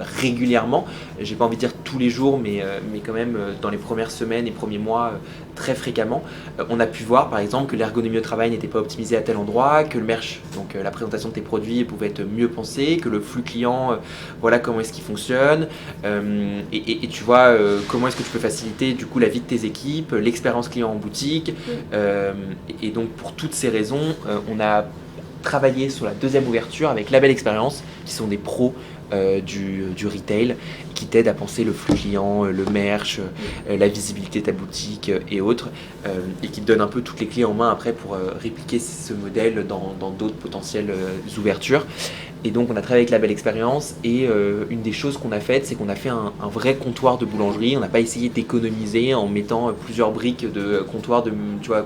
régulièrement, j'ai pas envie de dire tous les jours, mais quand même dans les premières semaines et premiers mois, très fréquemment, on a pu voir par exemple que l'ergonomie au travail n'était pas optimisée à tel endroit, que le merch, donc la présentation de tes produits pouvait être mieux pensée, que le flux client, voilà comment est-ce qu'il fonctionne, et tu vois comment est-ce que tu peux faciliter du coup la vie de tes équipes, l'expérience client en boutique. Et donc pour toutes ces raisons, on a travaillé sur la deuxième ouverture avec Label Expérience, qui sont des pros du retail, qui t'aident à penser le flux client, le merch, la visibilité de ta boutique et autres, et qui te donnent un peu toutes les clés en main après pour répliquer ce modèle dans d'autres potentielles ouvertures. Et donc on a travaillé avec la belle expérience et une des choses qu'on a faites, c'est qu'on a fait un vrai comptoir de boulangerie. On n'a pas essayé d'économiser en mettant plusieurs briques de comptoir,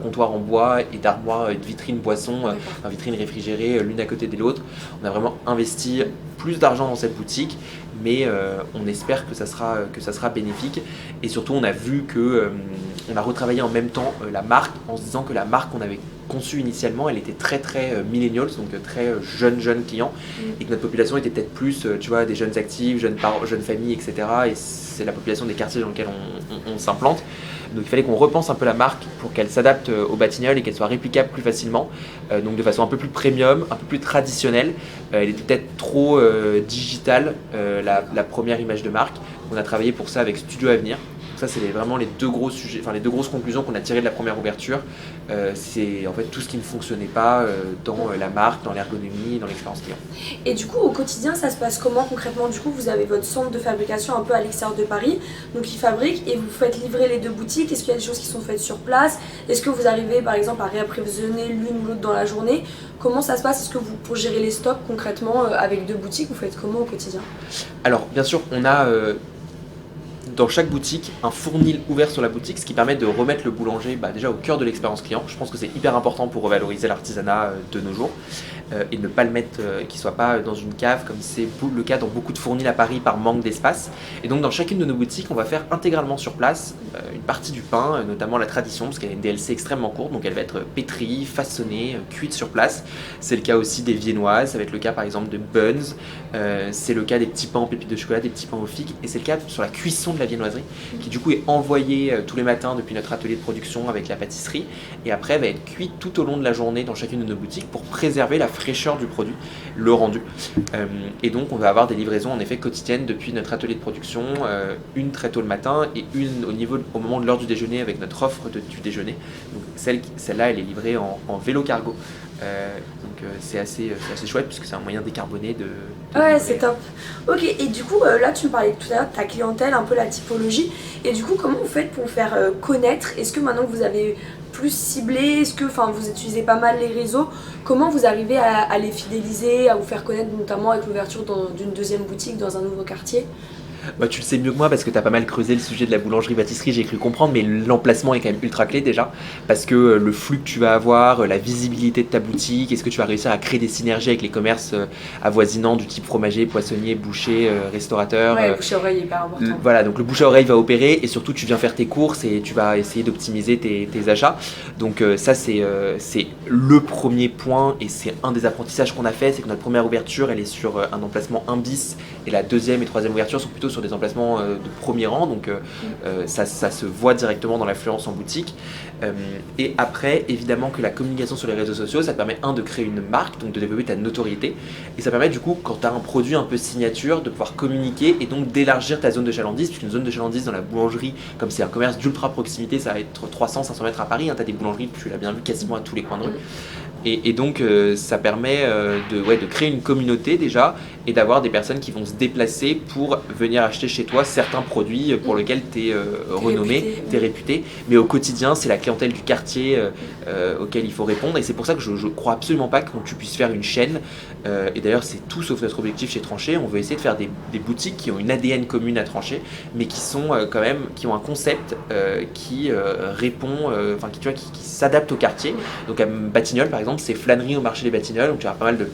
comptoir en bois et d'armoires et de vitrines boissons, vitrines réfrigérées l'une à côté de l'autre. On a vraiment investi plus d'argent dans cette boutique, mais on espère que ça sera bénéfique. Et surtout on a vu que on a retravaillé en même temps la marque en se disant que la marque qu'on avait conçue initialement, elle était très millennials, donc très jeunes clients, et que notre population était peut-être plus des jeunes actifs, jeunes familles, etc. Et c'est la population des quartiers dans lesquels on s'implante. Donc il fallait qu'on repense un peu la marque pour qu'elle s'adapte aux Batignolles et qu'elle soit réplicable plus facilement, donc de façon un peu plus premium, un peu plus traditionnelle. Elle était peut-être trop digitale, la première image de marque. On a travaillé pour ça avec Studio Avenir. Ça, c'est vraiment les deux gros sujets, les deux grosses conclusions qu'on a tirées de la première ouverture. C'est en fait tout ce qui ne fonctionnait pas dans la marque, dans l'ergonomie, dans l'expérience client. Et du coup, au quotidien, ça se passe comment concrètement? Du coup, vous avez votre centre de fabrication un peu à l'extérieur de Paris, donc ils fabriquent et vous faites livrer les deux boutiques. Est-ce qu'il y a des choses qui sont faites sur place? Est-ce que vous arrivez par exemple à réapprovisionner l'une ou l'autre dans la journée? Comment ça se passe? Est-ce que vous, pour gérer les stocks concrètement avec deux boutiques, vous faites comment au quotidien? Alors, bien sûr, on a dans chaque boutique un fournil ouvert sur la boutique, ce qui permet de remettre le boulanger déjà au cœur de l'expérience client. Je pense que c'est hyper important pour revaloriser l'artisanat de nos jours et ne pas le mettre, qu'il ne soit pas dans une cave comme c'est le cas dans beaucoup de fournils à Paris par manque d'espace. Et donc dans chacune de nos boutiques, on va faire intégralement sur place une partie du pain, notamment la tradition, parce qu'elle a une DLC extrêmement courte, donc elle va être pétrie, façonnée, cuite sur place. C'est le cas aussi des viennoises, ça va être le cas par exemple de buns, c'est le cas des petits pains en pépites de chocolat, des petits pains aux figues, et c'est le cas sur la cuisson de la viennoiserie, qui du coup est envoyée tous les matins depuis notre atelier de production avec la pâtisserie, et après va être cuite tout au long de la journée dans chacune de nos boutiques pour préserver la fraîcheur du produit, le rendu. Et donc on va avoir des livraisons en effet quotidiennes depuis notre atelier de production, une très tôt le matin et une au moment de l'heure du déjeuner avec notre offre du déjeuner. Donc celle-là elle est livrée en vélo cargo. Donc c'est assez chouette puisque c'est un moyen décarboné de ouais, livrer. c'est top. Ok, et du coup, là tu me parlais tout à l'heure de ta clientèle, un peu la typologie. Et du coup, comment vous faites pour vous faire connaître? Est-ce que maintenant que vous avez plus ciblé, est-ce que vous utilisez pas mal les réseaux? Comment vous arrivez à les fidéliser, à vous faire connaître, notamment avec l'ouverture d'une deuxième boutique dans un nouveau quartier? Tu le sais mieux que moi parce que tu as pas mal creusé le sujet de la boulangerie-pâtisserie, j'ai cru comprendre, mais l'emplacement est quand même ultra clé déjà, parce que le flux que tu vas avoir, la visibilité de ta boutique, est-ce que tu vas réussir à créer des synergies avec les commerces avoisinants du type fromager, poissonnier, boucher, restaurateur. Ouais, le bouche-à-oreille est hyper important. Voilà, donc le bouche-à-oreille va opérer et surtout tu viens faire tes courses et tu vas essayer d'optimiser tes achats. Donc ça c'est le premier point et c'est un des apprentissages qu'on a fait, c'est que notre première ouverture elle est sur un emplacement 1 bis et la deuxième et troisième ouverture sont plutôt sur des emplacements de premier rang, donc ça se voit directement dans l'affluence en boutique. Et après, évidemment que la communication sur les réseaux sociaux, ça te permet de créer une marque, donc de développer ta notoriété, et ça permet du coup, quand tu as un produit un peu signature, de pouvoir communiquer et donc d'élargir ta zone de chalandise, puisqu'une zone de chalandise dans la boulangerie, comme c'est un commerce d'ultra proximité, ça va être 300-500 mètres à Paris, tu as des boulangeries, tu l'as bien vu, quasiment à tous les coins de rue. Et donc ça permet de créer une communauté déjà et d'avoir des personnes qui vont se déplacer pour venir acheter chez toi certains produits pour lesquels tu es renommé, tu es réputé. Mais au quotidien, c'est la clientèle du quartier auquel il faut répondre. Et c'est pour ça que je crois absolument pas que tu puisses faire une chaîne. Et d'ailleurs, c'est tout sauf notre objectif chez Tranché. On veut essayer de faire des boutiques qui ont une ADN commune à Tranché, mais qui sont quand même, qui ont un concept qui répond, qui s'adapte au quartier. Donc à Batignolles, par exemple, exemple, c'est flânerie au marché des Batignolles, donc tu as pas mal de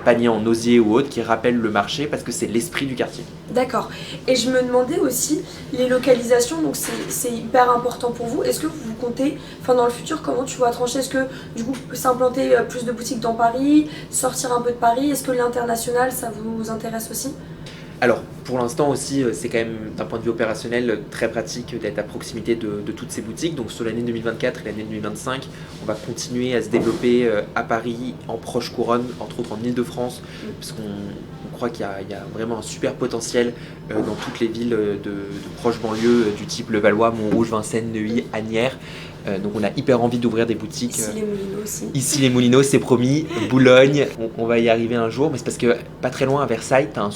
paniers en osier ou autres qui rappellent le marché parce que c'est l'esprit du quartier. D'accord. Et je me demandais aussi, les localisations, donc c'est hyper important pour vous. Est-ce que vous comptez, enfin dans le futur, comment tu vas trancher? Est-ce que du coup s'implanter plus de boutiques dans Paris, sortir un peu de Paris? Est-ce que l'international, ça vous intéresse aussi? Alors, pour l'instant aussi, c'est quand même d'un point de vue opérationnel très pratique d'être à proximité de toutes ces boutiques. Donc sur l'année 2024 et l'année 2025, on va continuer à se développer à Paris, en proche couronne, entre autres en Île-de-France, parce qu'on croit qu'il y a vraiment un super potentiel dans toutes les villes de proche banlieue du type Levallois, Montrouge, Vincennes, Neuilly, Asnières. Donc on a hyper envie d'ouvrir des boutiques. Ici les Moulineaux aussi. Ici les Moulineaux, c'est promis. Boulogne, on va y arriver un jour. Mais c'est parce que pas très loin à Versailles, tu as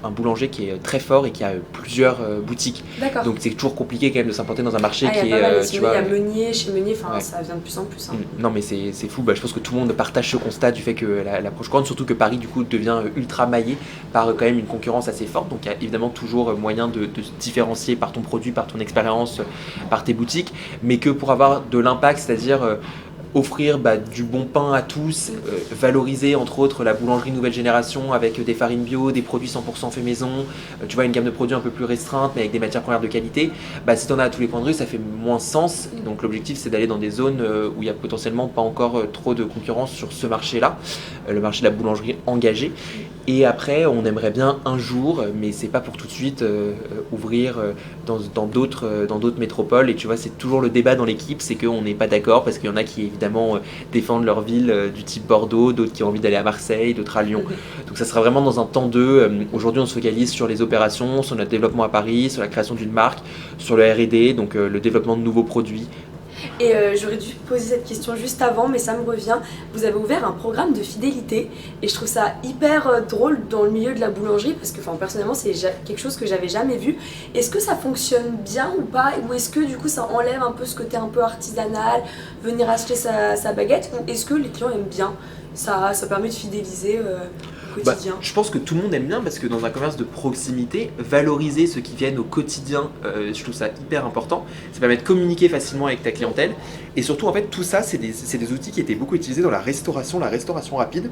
un boulanger qui est très fort et qui a plusieurs boutiques. D'accord. Donc c'est toujours compliqué quand même de s'implanter dans un marché qui est... il y a Meunier, chez Meunier, ouais. Ça vient de plus en plus. Hein. Non mais c'est fou, je pense que tout le monde partage ce constat du fait que la proche couronne, surtout que Paris du coup devient ultra maillé par quand même une concurrence assez forte. Donc il y a évidemment toujours moyen de se différencier par ton produit, par ton expérience, par tes boutiques. Mais que pour avoir de l'impact, c'est-à-dire offrir du bon pain à tous, valoriser entre autres la boulangerie nouvelle génération avec des farines bio, des produits 100% fait maison, tu vois une gamme de produits un peu plus restreinte mais avec des matières premières de qualité, si tu en as à tous les coins de rue ça fait moins sens. Donc l'objectif c'est d'aller dans des zones où il n'y a potentiellement pas encore trop de concurrence sur ce marché-là, le marché de la boulangerie engagée. Et après on aimerait bien un jour, mais c'est pas pour tout de suite, ouvrir dans d'autres métropoles. Et tu vois c'est toujours le débat dans l'équipe, c'est qu'on n'est pas d'accord parce qu'il y en a qui évidemment défendent leur ville du type Bordeaux, d'autres qui ont envie d'aller à Marseille, d'autres à Lyon. Donc ça sera vraiment dans un temps d'eux. Aujourd'hui on se focalise sur les opérations, sur notre développement à Paris, sur la création d'une marque, sur le R&D, donc le développement de nouveaux produits. Et j'aurais dû poser cette question juste avant, mais ça me revient. Vous avez ouvert un programme de fidélité et je trouve ça hyper drôle dans le milieu de la boulangerie parce que personnellement c'est quelque chose que j'avais jamais vu. Est-ce que ça fonctionne bien ou pas? Ou est-ce que du coup ça enlève un peu ce côté un peu artisanal, venir acheter sa baguette? Ou est-ce que les clients aiment bien? Ça permet de fidéliser au quotidien. Je pense que tout le monde aime bien parce que dans un commerce de proximité, valoriser ceux qui viennent au quotidien, je trouve ça hyper important. Ça permet de communiquer facilement avec ta clientèle. Et surtout, en fait, tout ça, c'est des outils qui étaient beaucoup utilisés dans la restauration rapide.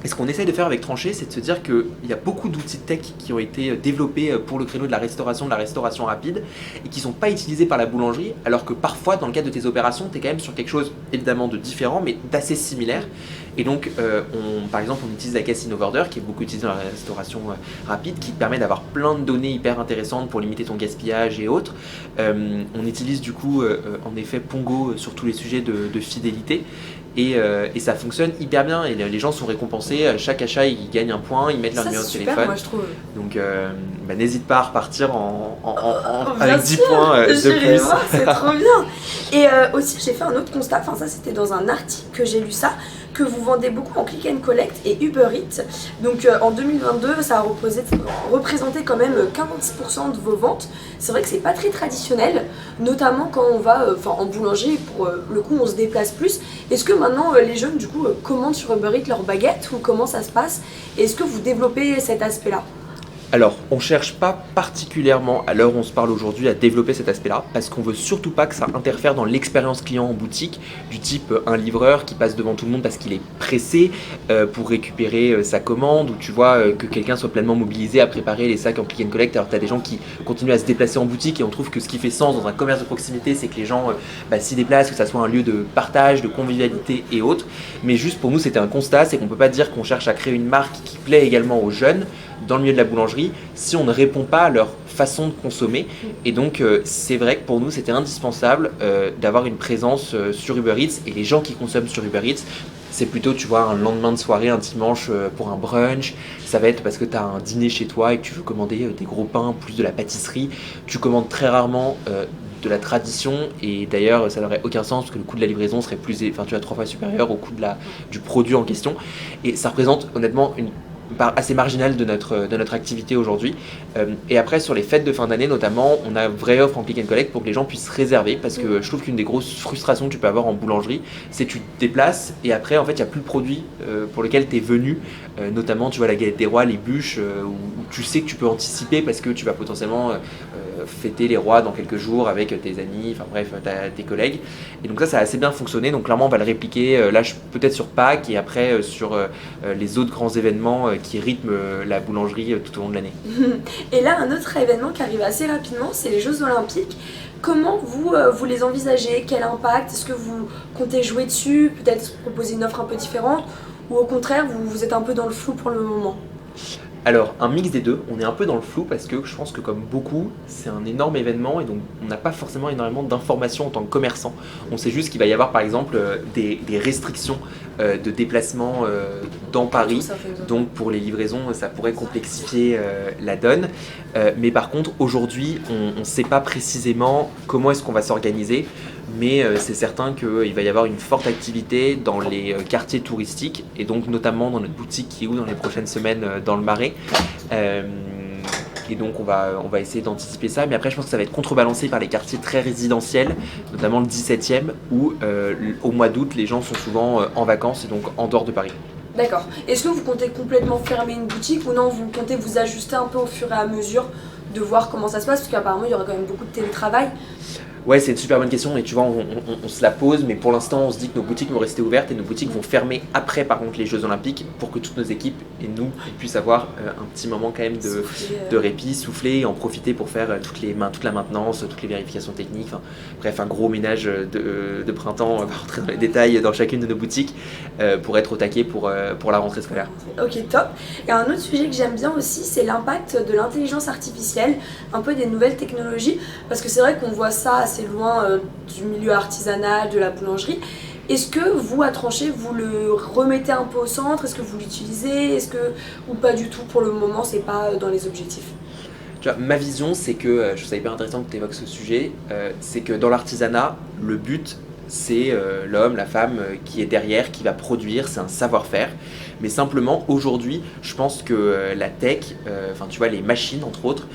Et ce qu'on essaye de faire avec Tranché, c'est de se dire qu'il y a beaucoup d'outils tech qui ont été développés pour le créneau de la restauration rapide et qui ne sont pas utilisés par la boulangerie, alors que parfois, dans le cadre de tes opérations, tu es quand même sur quelque chose évidemment de différent, mais d'assez similaire. Et donc, par exemple, on utilise la caisse InnoOrder qui est beaucoup utilisée dans la restauration rapide, qui te permet d'avoir plein de données hyper intéressantes pour limiter ton gaspillage et autres. On utilise du coup, en effet, Pongo sur tous les sujets de fidélité. Et ça fonctionne hyper bien et les gens sont récompensés. À chaque achat, ils gagnent un point, ils mettent leur numéro de téléphone. Moi, je trouve. Donc, n'hésite pas à repartir avec 10 points de plus. Voir, c'est trop bien. Et aussi, j'ai fait un autre constat. Ça, c'était dans un article que j'ai lu ça, que vous vendez beaucoup en click and collect et Uber Eats. Donc, en 2022, ça a représenté quand même 15% de vos ventes. C'est vrai que c'est pas très traditionnel, notamment quand on va en boulangerie. Pour le coup, on se déplace plus. Est-ce que maintenant, les jeunes, du coup, commandent sur Uber Eats leurs baguettes ou comment ça se passe? Et est-ce que vous développez cet aspect-là? Alors, on ne cherche pas particulièrement, à l'heure où on se parle aujourd'hui, à développer cet aspect-là, parce qu'on veut surtout pas que ça interfère dans l'expérience client en boutique, du type un livreur qui passe devant tout le monde parce qu'il est pressé pour récupérer sa commande, ou tu vois, que quelqu'un soit pleinement mobilisé à préparer les sacs en click and collect, alors que tu as des gens qui continuent à se déplacer en boutique, et on trouve que ce qui fait sens dans un commerce de proximité, c'est que les gens s'y déplacent, que ça soit un lieu de partage, de convivialité et autres. Mais juste pour nous, c'était un constat, c'est qu'on peut pas dire qu'on cherche à créer une marque qui plaît également aux jeunes, dans le milieu de la boulangerie, si on ne répond pas à leur façon de consommer. Et donc c'est vrai que pour nous c'était indispensable d'avoir une présence sur Uber Eats, et les gens qui consomment sur Uber Eats, c'est plutôt, tu vois, un lendemain de soirée, un dimanche pour un brunch. Ça va être parce que tu as un dîner chez toi et que tu veux commander des gros pains, plus de la pâtisserie. Tu commandes très rarement de la tradition, et d'ailleurs ça n'aurait aucun sens parce que le coût de la livraison serait tu as 3 fois supérieur au coût du produit en question. Et ça représente honnêtement une part assez marginale de notre activité aujourd'hui. Et après, sur les fêtes de fin d'année notamment, on a une vraie offre en click and collect pour que les gens puissent réserver, parce que je trouve qu'une des grosses frustrations que tu peux avoir en boulangerie, c'est que tu te déplaces et après en fait il n'y a plus le produit pour lequel tu es venu, notamment tu vois la galette des rois, les bûches, où tu sais que tu peux anticiper parce que tu vas potentiellement fêter les rois dans quelques jours avec tes amis, enfin bref, tes collègues. Et donc ça a assez bien fonctionné. Donc clairement, on va le répliquer là peut-être sur Pâques et après sur les autres grands événements qui rythment la boulangerie tout au long de l'année. Et là, un autre événement qui arrive assez rapidement, c'est les Jeux Olympiques. Comment vous les envisagez? Quel impact? Est-ce que vous comptez jouer dessus? Peut-être proposer une offre un peu différente? Ou au contraire, vous êtes un peu dans le flou pour le moment? Alors, un mix des deux, on est un peu dans le flou parce que je pense que comme beaucoup, c'est un énorme événement et donc on n'a pas forcément énormément d'informations en tant que commerçant. On sait juste qu'il va y avoir par exemple des restrictions de déplacement dans Paris, donc pour les livraisons ça pourrait complexifier la donne. Mais par contre aujourd'hui on ne sait pas précisément comment est-ce qu'on va s'organiser. Mais c'est certain qu'il va y avoir une forte activité dans les quartiers touristiques et donc notamment dans notre boutique qui ouvre dans les prochaines semaines dans le Marais. Et donc on va essayer d'anticiper ça, mais après je pense que ça va être contrebalancé par les quartiers très résidentiels, notamment le 17e où au mois d'août les gens sont souvent en vacances et donc en dehors de Paris. D'accord. Est-ce que vous comptez complètement fermer une boutique ou non, vous comptez vous ajuster un peu au fur et à mesure de voir comment ça se passe, parce qu'apparemment il y aura quand même beaucoup de télétravail? Ouais, c'est une super bonne question et tu vois, on se la pose, mais pour l'instant, on se dit que nos boutiques vont rester ouvertes et nos boutiques vont fermer après, par contre, les Jeux Olympiques pour que toutes nos équipes et nous puissent avoir un petit moment quand même de répit, souffler et en profiter pour faire toute la maintenance, toutes les vérifications techniques, enfin, bref, un gros ménage de printemps, on va rentrer dans les détails dans chacune de nos boutiques pour être au taquet pour la rentrée scolaire. Ok, top. Et un autre sujet que j'aime bien aussi, c'est l'impact de l'intelligence artificielle, un peu des nouvelles technologies, parce que c'est vrai qu'on voit ça assez loin du milieu artisanal, de la boulangerie. Est-ce que vous, à trancher, vous le remettez un peu au centre? Est-ce que vous l'utilisez? Ou pas du tout pour le moment, c'est pas dans les objectifs? Tu vois, ma vision, c'est que, je trouve ça hyper intéressant que tu évoques ce sujet, c'est que dans l'artisanat, le but, c'est l'homme, la femme qui est derrière, qui va produire, c'est un savoir-faire. Mais simplement, aujourd'hui, je pense que la tech, enfin tu vois, les machines entre autres,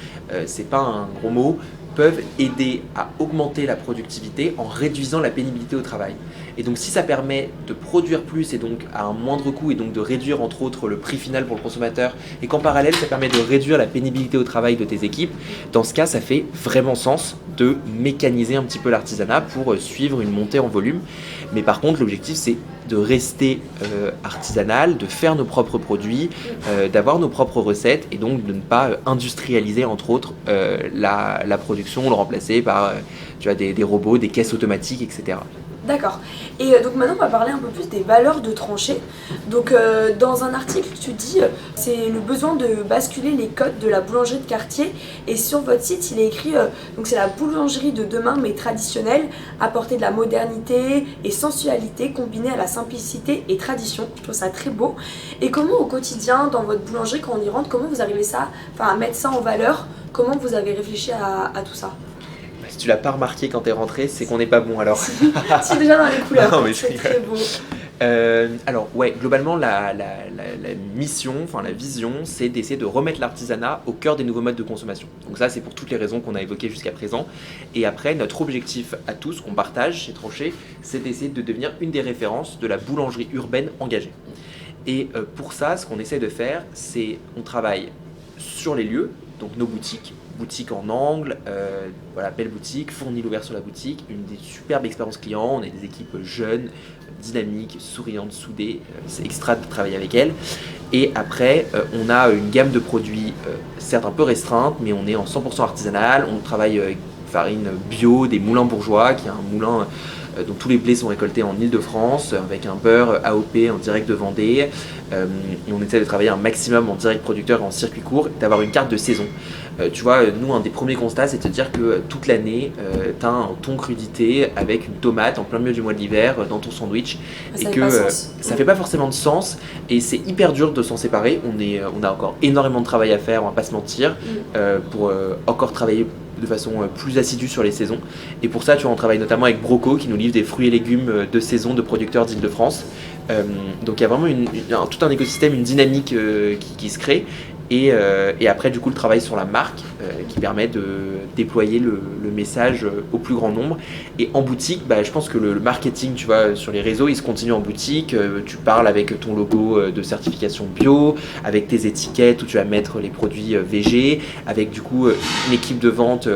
c'est pas un gros mot, peuvent aider à augmenter la productivité en réduisant la pénibilité au travail. Et donc si ça permet de produire plus et donc à un moindre coût et donc de réduire entre autres le prix final pour le consommateur et qu'en parallèle ça permet de réduire la pénibilité au travail de tes équipes, dans ce cas ça fait vraiment sens de mécaniser un petit peu l'artisanat pour suivre une montée en volume. Mais par contre l'objectif c'est de rester artisanal, de faire nos propres produits, d'avoir nos propres recettes et donc de ne pas industrialiser entre autres la production, le remplacer par tu vois, des robots, des caisses automatiques, etc. D'accord. Et donc maintenant on va parler un peu plus des valeurs de tranchée. Donc dans un article tu dis c'est le besoin de basculer les codes de la boulangerie de quartier, et sur votre site il est écrit donc c'est la boulangerie de demain mais traditionnelle, apporter de la modernité et sensualité combinée à la simplicité et tradition. Je trouve ça très beau. Et comment au quotidien dans votre boulangerie quand on y rentre, comment vous arrivez à mettre ça en valeur? Comment vous avez réfléchi à tout ça? Si tu l'as pas remarqué quand t'es rentré, c'est qu'on n'est pas bon alors. C'est déjà dans les couleurs, non, mais c'est très beau. Alors ouais, globalement la mission, enfin la vision, c'est d'essayer de remettre l'artisanat au cœur des nouveaux modes de consommation. Donc ça c'est pour toutes les raisons qu'on a évoquées jusqu'à présent. Et après notre objectif à tous, qu'on partage chez Tronchet, c'est d'essayer de devenir une des références de la boulangerie urbaine engagée. Et pour ça, ce qu'on essaie de faire, c'est on travaille sur les lieux, donc nos boutiques en angle, voilà, belle boutique, fournie l'ouvert sur la boutique, une des superbes expériences clients, on a des équipes jeunes, dynamiques, souriantes, soudées, c'est extra de travailler avec elles. Et après, on a une gamme de produits, certes un peu restreinte, mais on est en 100% artisanal, on travaille avec farine bio, des moulins bourgeois, qui est un moulin dont tous les blés sont récoltés en Île-de-France, avec un beurre AOP en direct de Vendée. Et on essaie de travailler un maximum en direct producteur et en circuit court, et d'avoir une carte de saison. Tu vois, nous, un des premiers constats, c'est de te dire que toute l'année, tu as un ton crudité avec une tomate en plein milieu du mois de l'hiver dans ton sandwich. Ça et que ça fait pas forcément de sens, et c'est hyper dur de s'en séparer. On a encore énormément de travail à faire, on va pas se mentir, pour encore travailler de façon plus assidue sur les saisons. Et pour ça, tu vois, on travaille notamment avec Broco qui nous livre des fruits et légumes de saison de producteurs d'Île-de-France. Donc il y a vraiment tout un écosystème, une dynamique qui se crée. Et après, du coup, le travail sur la marque qui permet de déployer le message au plus grand nombre. Et en boutique, je pense que le marketing, tu vois, sur les réseaux, il se continue en boutique. Tu parles avec ton logo de certification bio, avec tes étiquettes où tu vas mettre les produits VG, avec du coup une équipe de vente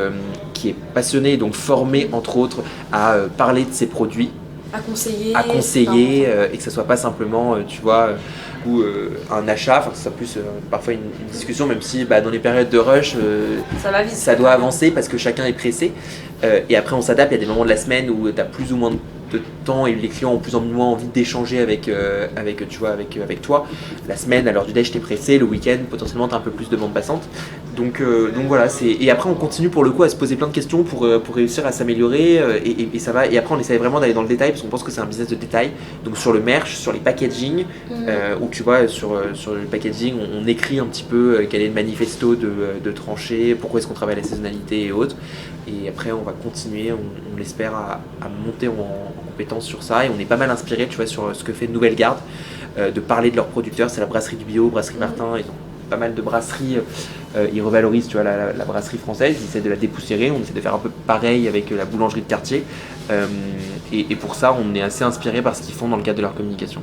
qui est passionnée, donc formée entre autres à parler de ses produits, à conseiller et que ce soit pas simplement, tu vois, ou un achat, enfin que ce soit plus parfois une discussion, même si dans les périodes de rush, ça va vite, ça doit avancer parce que chacun est pressé. Et après on s'adapte, il y a des moments de la semaine où tu as plus ou moins de temps et les clients ont plus ou moins envie d'échanger avec toi. La semaine, à l'heure du déj, t'es pressé, le week-end, potentiellement t'as un peu plus de bande passante. Donc voilà, et après on continue pour le coup à se poser plein de questions pour réussir à s'améliorer et ça va. Et après on essaie vraiment d'aller dans le détail parce qu'on pense que c'est un business de détail. Donc sur le merch, sur les packaging, où tu vois sur le packaging on écrit un petit peu quel est le manifesto de tranchée, pourquoi est-ce qu'on travaille la saisonnalité et autres. Et après on va continuer, on l'espère, à monter en compétence sur ça, et on est pas mal inspiré, tu vois, sur ce que fait Nouvelle Garde, de parler de leurs producteurs. C'est la brasserie du bio, brasserie Martin, ils ont pas mal de brasseries, ils revalorisent, tu vois, la brasserie française, ils essaient de la dépoussiérer, on essaie de faire un peu pareil avec la boulangerie de quartier, et pour ça on est assez inspiré par ce qu'ils font dans le cadre de leur communication.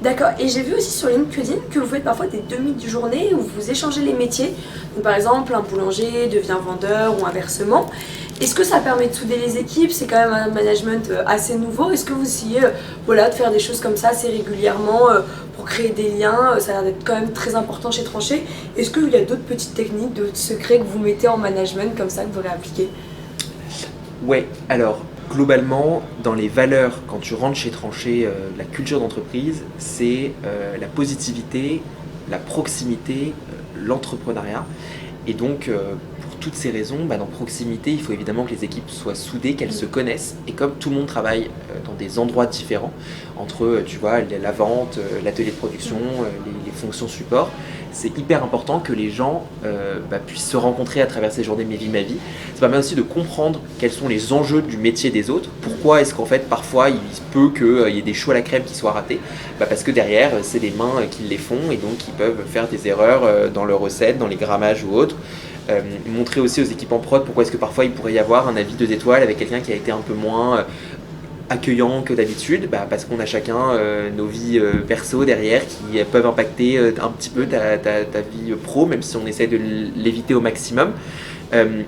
D'accord, et j'ai vu aussi sur LinkedIn que vous faites parfois des demi-journées où vous échangez les métiers. Donc, par exemple, un boulanger devient vendeur ou inversement. Est-ce que ça permet de souder les équipes? C'est quand même un management assez nouveau. Est-ce que vous essayez de faire des choses comme ça assez régulièrement pour créer des liens? Ça a l'air d'être quand même très important chez Tranché. Est-ce qu'il y a d'autres petites techniques, d'autres secrets que vous mettez en management comme ça que vous réappliquez? Ouais, alors globalement, dans les valeurs, quand tu rentres chez Tranché, la culture d'entreprise, c'est la positivité, la proximité, l'entrepreneuriat. Et donc, pour toutes ces raisons, dans proximité, il faut évidemment que les équipes soient soudées, qu'elles se connaissent. Et comme tout le monde travaille dans des endroits différents, entre tu vois, la vente, l'atelier de production, les fonctions support, c'est hyper important que les gens puissent se rencontrer à travers ces journées Mes Vies, Ma Vie. Ça permet aussi de comprendre quels sont les enjeux du métier des autres. Pourquoi est-ce qu'en fait, parfois, il se peut qu'il y ait des choux à la crème qui soient ratés? Parce que derrière, c'est les mains qui les font, et donc ils peuvent faire des erreurs dans leurs recettes, dans les grammages ou autres. Montrer aussi aux équipes en prod pourquoi est-ce que parfois il pourrait y avoir un avis 2 étoiles avec quelqu'un qui a été un peu moins accueillant que d'habitude, parce qu'on a chacun nos vies perso derrière qui peuvent impacter un petit peu ta vie pro, même si on essaie de l'éviter au maximum.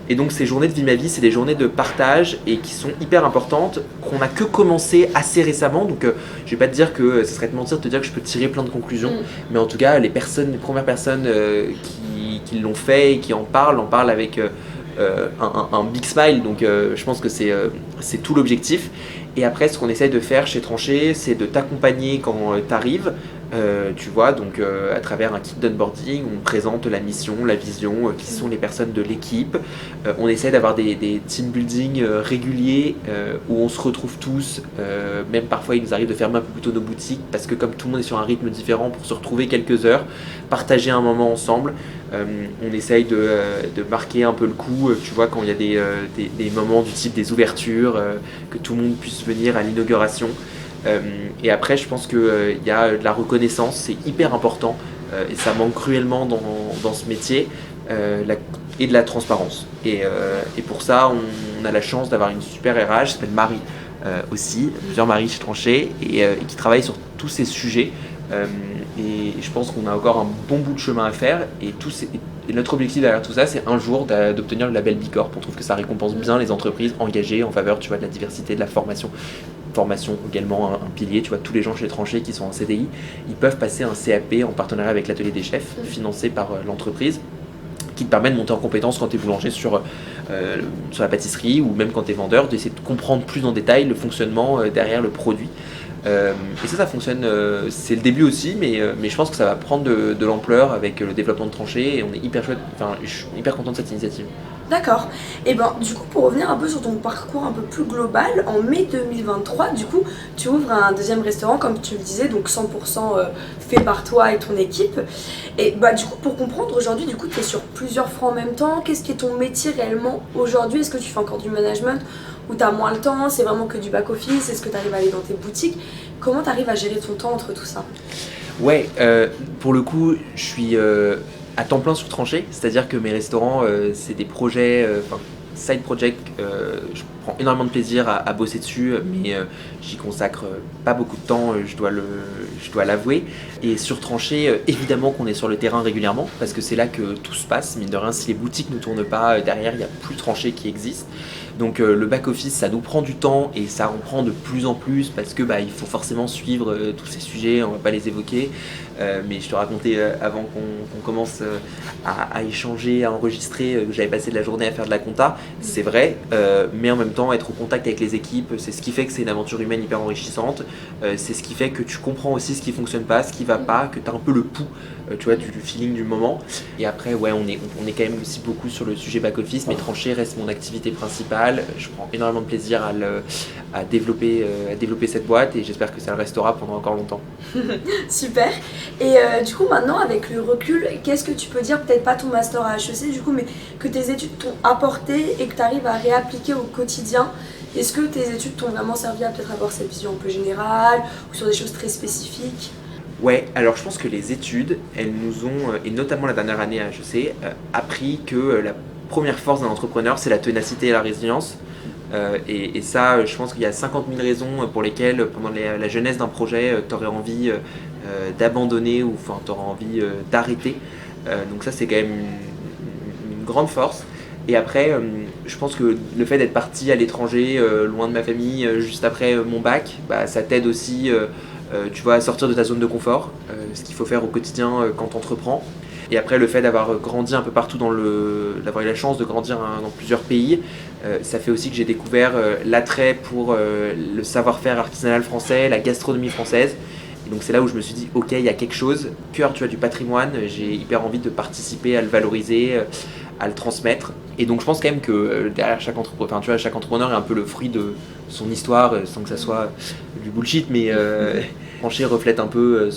Et donc ces journées de Vie Ma Vie, c'est des journées de partage et qui sont hyper importantes, qu'on n'a que commencé assez récemment. Donc je vais pas te dire que ce serait de mentir de te dire que je peux tirer plein de conclusions, mais en tout cas les premières personnes qui l'ont fait et qui en parlent avec un big smile. Donc je pense que c'est tout l'objectif. Et après, ce qu'on essaye de faire chez Tranché, c'est de t'accompagner quand tu arrives, tu vois, donc à travers un kit d'onboarding, on présente la mission, la vision, qui sont les personnes de l'équipe. On essaie d'avoir des team building réguliers où on se retrouve tous, même parfois il nous arrive de fermer un peu plus tôt nos boutiques parce que comme tout le monde est sur un rythme différent, pour se retrouver quelques heures, partager un moment ensemble. On essaye de marquer un peu le coup, tu vois, quand il y a des moments du type des ouvertures, que tout le monde puisse venir à l'inauguration. Et après, je pense qu'il y a de la reconnaissance, c'est hyper important, et ça manque cruellement dans ce métier, et de la transparence. Et pour ça, on a la chance d'avoir une super RH, qui s'appelle Marie aussi, plusieurs Marie chez Tranché, et qui travaille sur tous ces sujets. Et je pense qu'on a encore un bon bout de chemin à faire, et notre objectif derrière tout ça, c'est un jour d'obtenir le label Bicorp. On trouve que ça récompense bien les entreprises engagées en faveur, tu vois, de la diversité, de la formation également un pilier, tu vois, tous les gens chez Tranché qui sont en CDI, ils peuvent passer un CAP en partenariat avec l'atelier des chefs, financé par l'entreprise, qui te permet de monter en compétence quand tu es boulanger sur la pâtisserie, ou même quand tu es vendeur, d'essayer de comprendre plus en détail le fonctionnement derrière le produit. Et ça fonctionne, c'est le début aussi, mais je pense que ça va prendre de l'ampleur avec le développement de Tranché, et on est hyper chouette, je suis hyper content de cette initiative. D'accord. Et du coup, pour revenir un peu sur ton parcours un peu plus global, en mai 2023, du coup, tu ouvres un deuxième restaurant, comme tu le disais, donc 100% fait par toi et ton équipe. Et du coup, pour comprendre, aujourd'hui, du coup, tu es sur plusieurs fronts en même temps. Qu'est-ce qui est ton métier réellement aujourd'hui? Est-ce que tu fais encore du management ou tu as moins le temps? C'est vraiment que du back-office? Est-ce que tu arrives à aller dans tes boutiques? Comment tu arrives à gérer ton temps entre tout ça? Ouais, pour le coup, je suis à temps plein sur Tranché, c'est-à-dire que mes restaurants, c'est des projets, side project, je prends énormément de plaisir à bosser dessus, mais j'y consacre pas beaucoup de temps, je dois l'avouer. Et sur Tranché, évidemment qu'on est sur le terrain régulièrement, parce que c'est là que tout se passe. Mine de rien, si les boutiques ne tournent pas, derrière, il n'y a plus Tranché qui existe. Donc le back-office, ça nous prend du temps et ça en prend de plus en plus parce que il faut forcément suivre tous ces sujets, on va pas les évoquer. Mais je te racontais avant qu'on commence à échanger, à enregistrer, que j'avais passé de la journée à faire de la compta. C'est vrai, mais en même temps, être au contact avec les équipes, c'est ce qui fait que c'est une aventure humaine hyper enrichissante. C'est ce qui fait que tu comprends aussi ce qui fonctionne pas, ce qui va pas, que tu as un peu le pouls tu vois, du feeling du moment. Et après, ouais, on est quand même aussi beaucoup sur le sujet back-office, mais Tranché reste mon activité principale. Je prends énormément de plaisir à développer cette boîte et j'espère que ça le restera pendant encore longtemps. Super. Et du coup, maintenant, avec le recul, qu'est-ce que tu peux dire, peut-être pas ton master à HEC, du coup, mais que tes études t'ont apporté et que tu arrives à réappliquer au quotidien? Est-ce que tes études t'ont vraiment servi à peut-être avoir cette vision un peu générale ou sur des choses très spécifiques? Ouais, alors je pense que les études, elles nous ont, et notamment la dernière année à HEC, appris que la première force d'un entrepreneur, c'est la ténacité et la résilience. Et ça, je pense qu'il y a 50 000 raisons pour lesquelles, pendant la jeunesse d'un projet, tu aurais envie d'abandonner ou tu aurais envie d'arrêter. Donc ça, c'est quand même une grande force. Et après, je pense que le fait d'être parti à l'étranger, loin de ma famille, juste après mon bac, ça t'aide aussi tu vois, à sortir de ta zone de confort, ce qu'il faut faire au quotidien quand tu entreprends. Et après, le fait d'avoir grandi un peu partout, d'avoir eu la chance de grandir dans plusieurs pays, ça fait aussi que j'ai découvert l'attrait pour le savoir-faire artisanal français, la gastronomie française. Et donc c'est là où je me suis dit, ok, il y a quelque chose, cœur tu vois, du patrimoine, j'ai hyper envie de participer à le valoriser, à le transmettre. Et donc je pense quand même que derrière chaque entrepreneur, tu vois, chaque entrepreneur est un peu le fruit de son histoire, sans que ça soit du bullshit, mais Tranché reflète un peu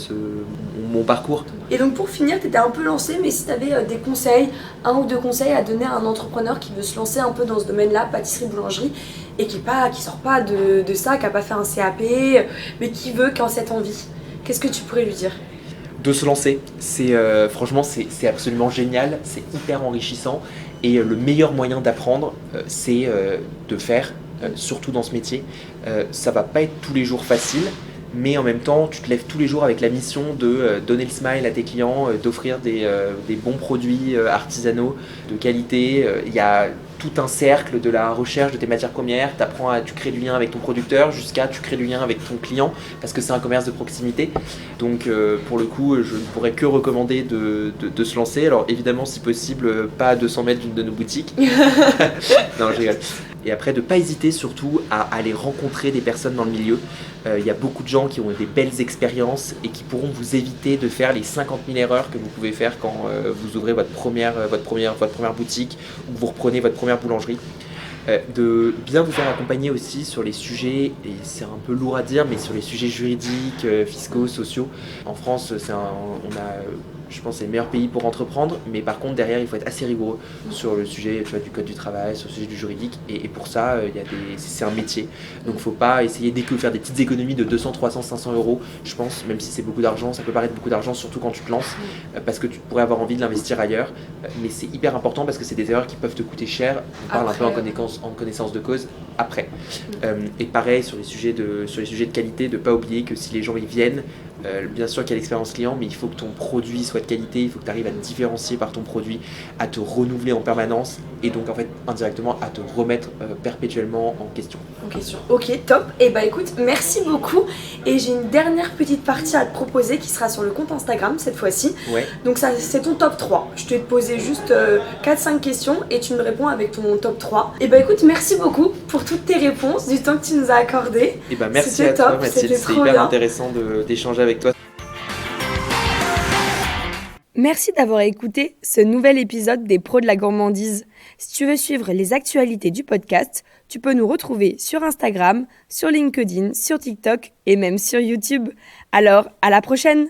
mon parcours. Et donc pour finir, tu étais un peu lancé, mais si tu avais des conseils, 1 ou 2 conseils à donner à un entrepreneur qui veut se lancer un peu dans ce domaine-là, pâtisserie-boulangerie, et qui sort pas de ça, qui n'a pas fait un CAP, mais qui a cette envie, qu'est-ce que tu pourrais lui dire? De se lancer, franchement c'est absolument génial, c'est hyper enrichissant et le meilleur moyen d'apprendre c'est de faire, surtout dans ce métier. Ça va pas être tous les jours facile, mais en même temps tu te lèves tous les jours avec la mission de donner le smile à tes clients, d'offrir des bons produits artisanaux de qualité. Il y a tout un cercle de la recherche de tes matières premières, tu crées du lien avec ton producteur jusqu'à tu crées du lien avec ton client parce que c'est un commerce de proximité. Donc pour le coup, je ne pourrais que recommander de se lancer. Alors évidemment, si possible, pas à 200 mètres d'une de nos boutiques. Non, je rigole. Et après, de ne pas hésiter surtout à aller rencontrer des personnes dans le milieu. Il y a beaucoup de gens qui ont des belles expériences et qui pourront vous éviter de faire les 50 000 erreurs que vous pouvez faire quand vous ouvrez votre première boutique ou que vous reprenez votre première boulangerie. De bien vous faire accompagner aussi sur les sujets, et c'est un peu lourd à dire, mais sur les sujets juridiques, fiscaux, sociaux. En France, on a, je pense, les meilleurs pays pour entreprendre, mais par contre derrière il faut être assez rigoureux sur le sujet, tu vois, du code du travail, sur le sujet du juridique, et pour ça c'est un métier. Donc il ne faut pas essayer dès que faire des petites économies de 200, 300, 500 euros, je pense, même si c'est beaucoup d'argent, ça peut paraître beaucoup d'argent, surtout quand tu te lances, parce que tu pourrais avoir envie de l'investir ailleurs, mais c'est hyper important parce que c'est des erreurs qui peuvent te coûter cher. On parle après, un peu en connaissance de cause après. Et pareil sur les sujets de qualité, de ne pas oublier que si les gens y viennent, bien sûr qu'il y a l'expérience client, mais il faut que ton produit soit de qualité, il faut que tu arrives à te différencier par ton produit, à te renouveler en permanence et donc en fait indirectement à te remettre perpétuellement en question. Ok, top. Et écoute, merci beaucoup. Et j'ai une dernière petite partie à te proposer qui sera sur le compte Instagram cette fois-ci. Ouais. Donc ça, c'est ton top 3. Je vais te poser juste 4-5 questions et tu me réponds avec ton top 3. Et écoute, merci beaucoup pour toutes tes réponses, du temps que tu nous as accordé. Et merci à toi Mathilde, c'était hyper intéressant d'échanger avec toi. Merci d'avoir écouté ce nouvel épisode des Pros de la gourmandise. Si tu veux suivre les actualités du podcast, tu peux nous retrouver sur Instagram, sur LinkedIn, sur TikTok et même sur YouTube. Alors, à la prochaine!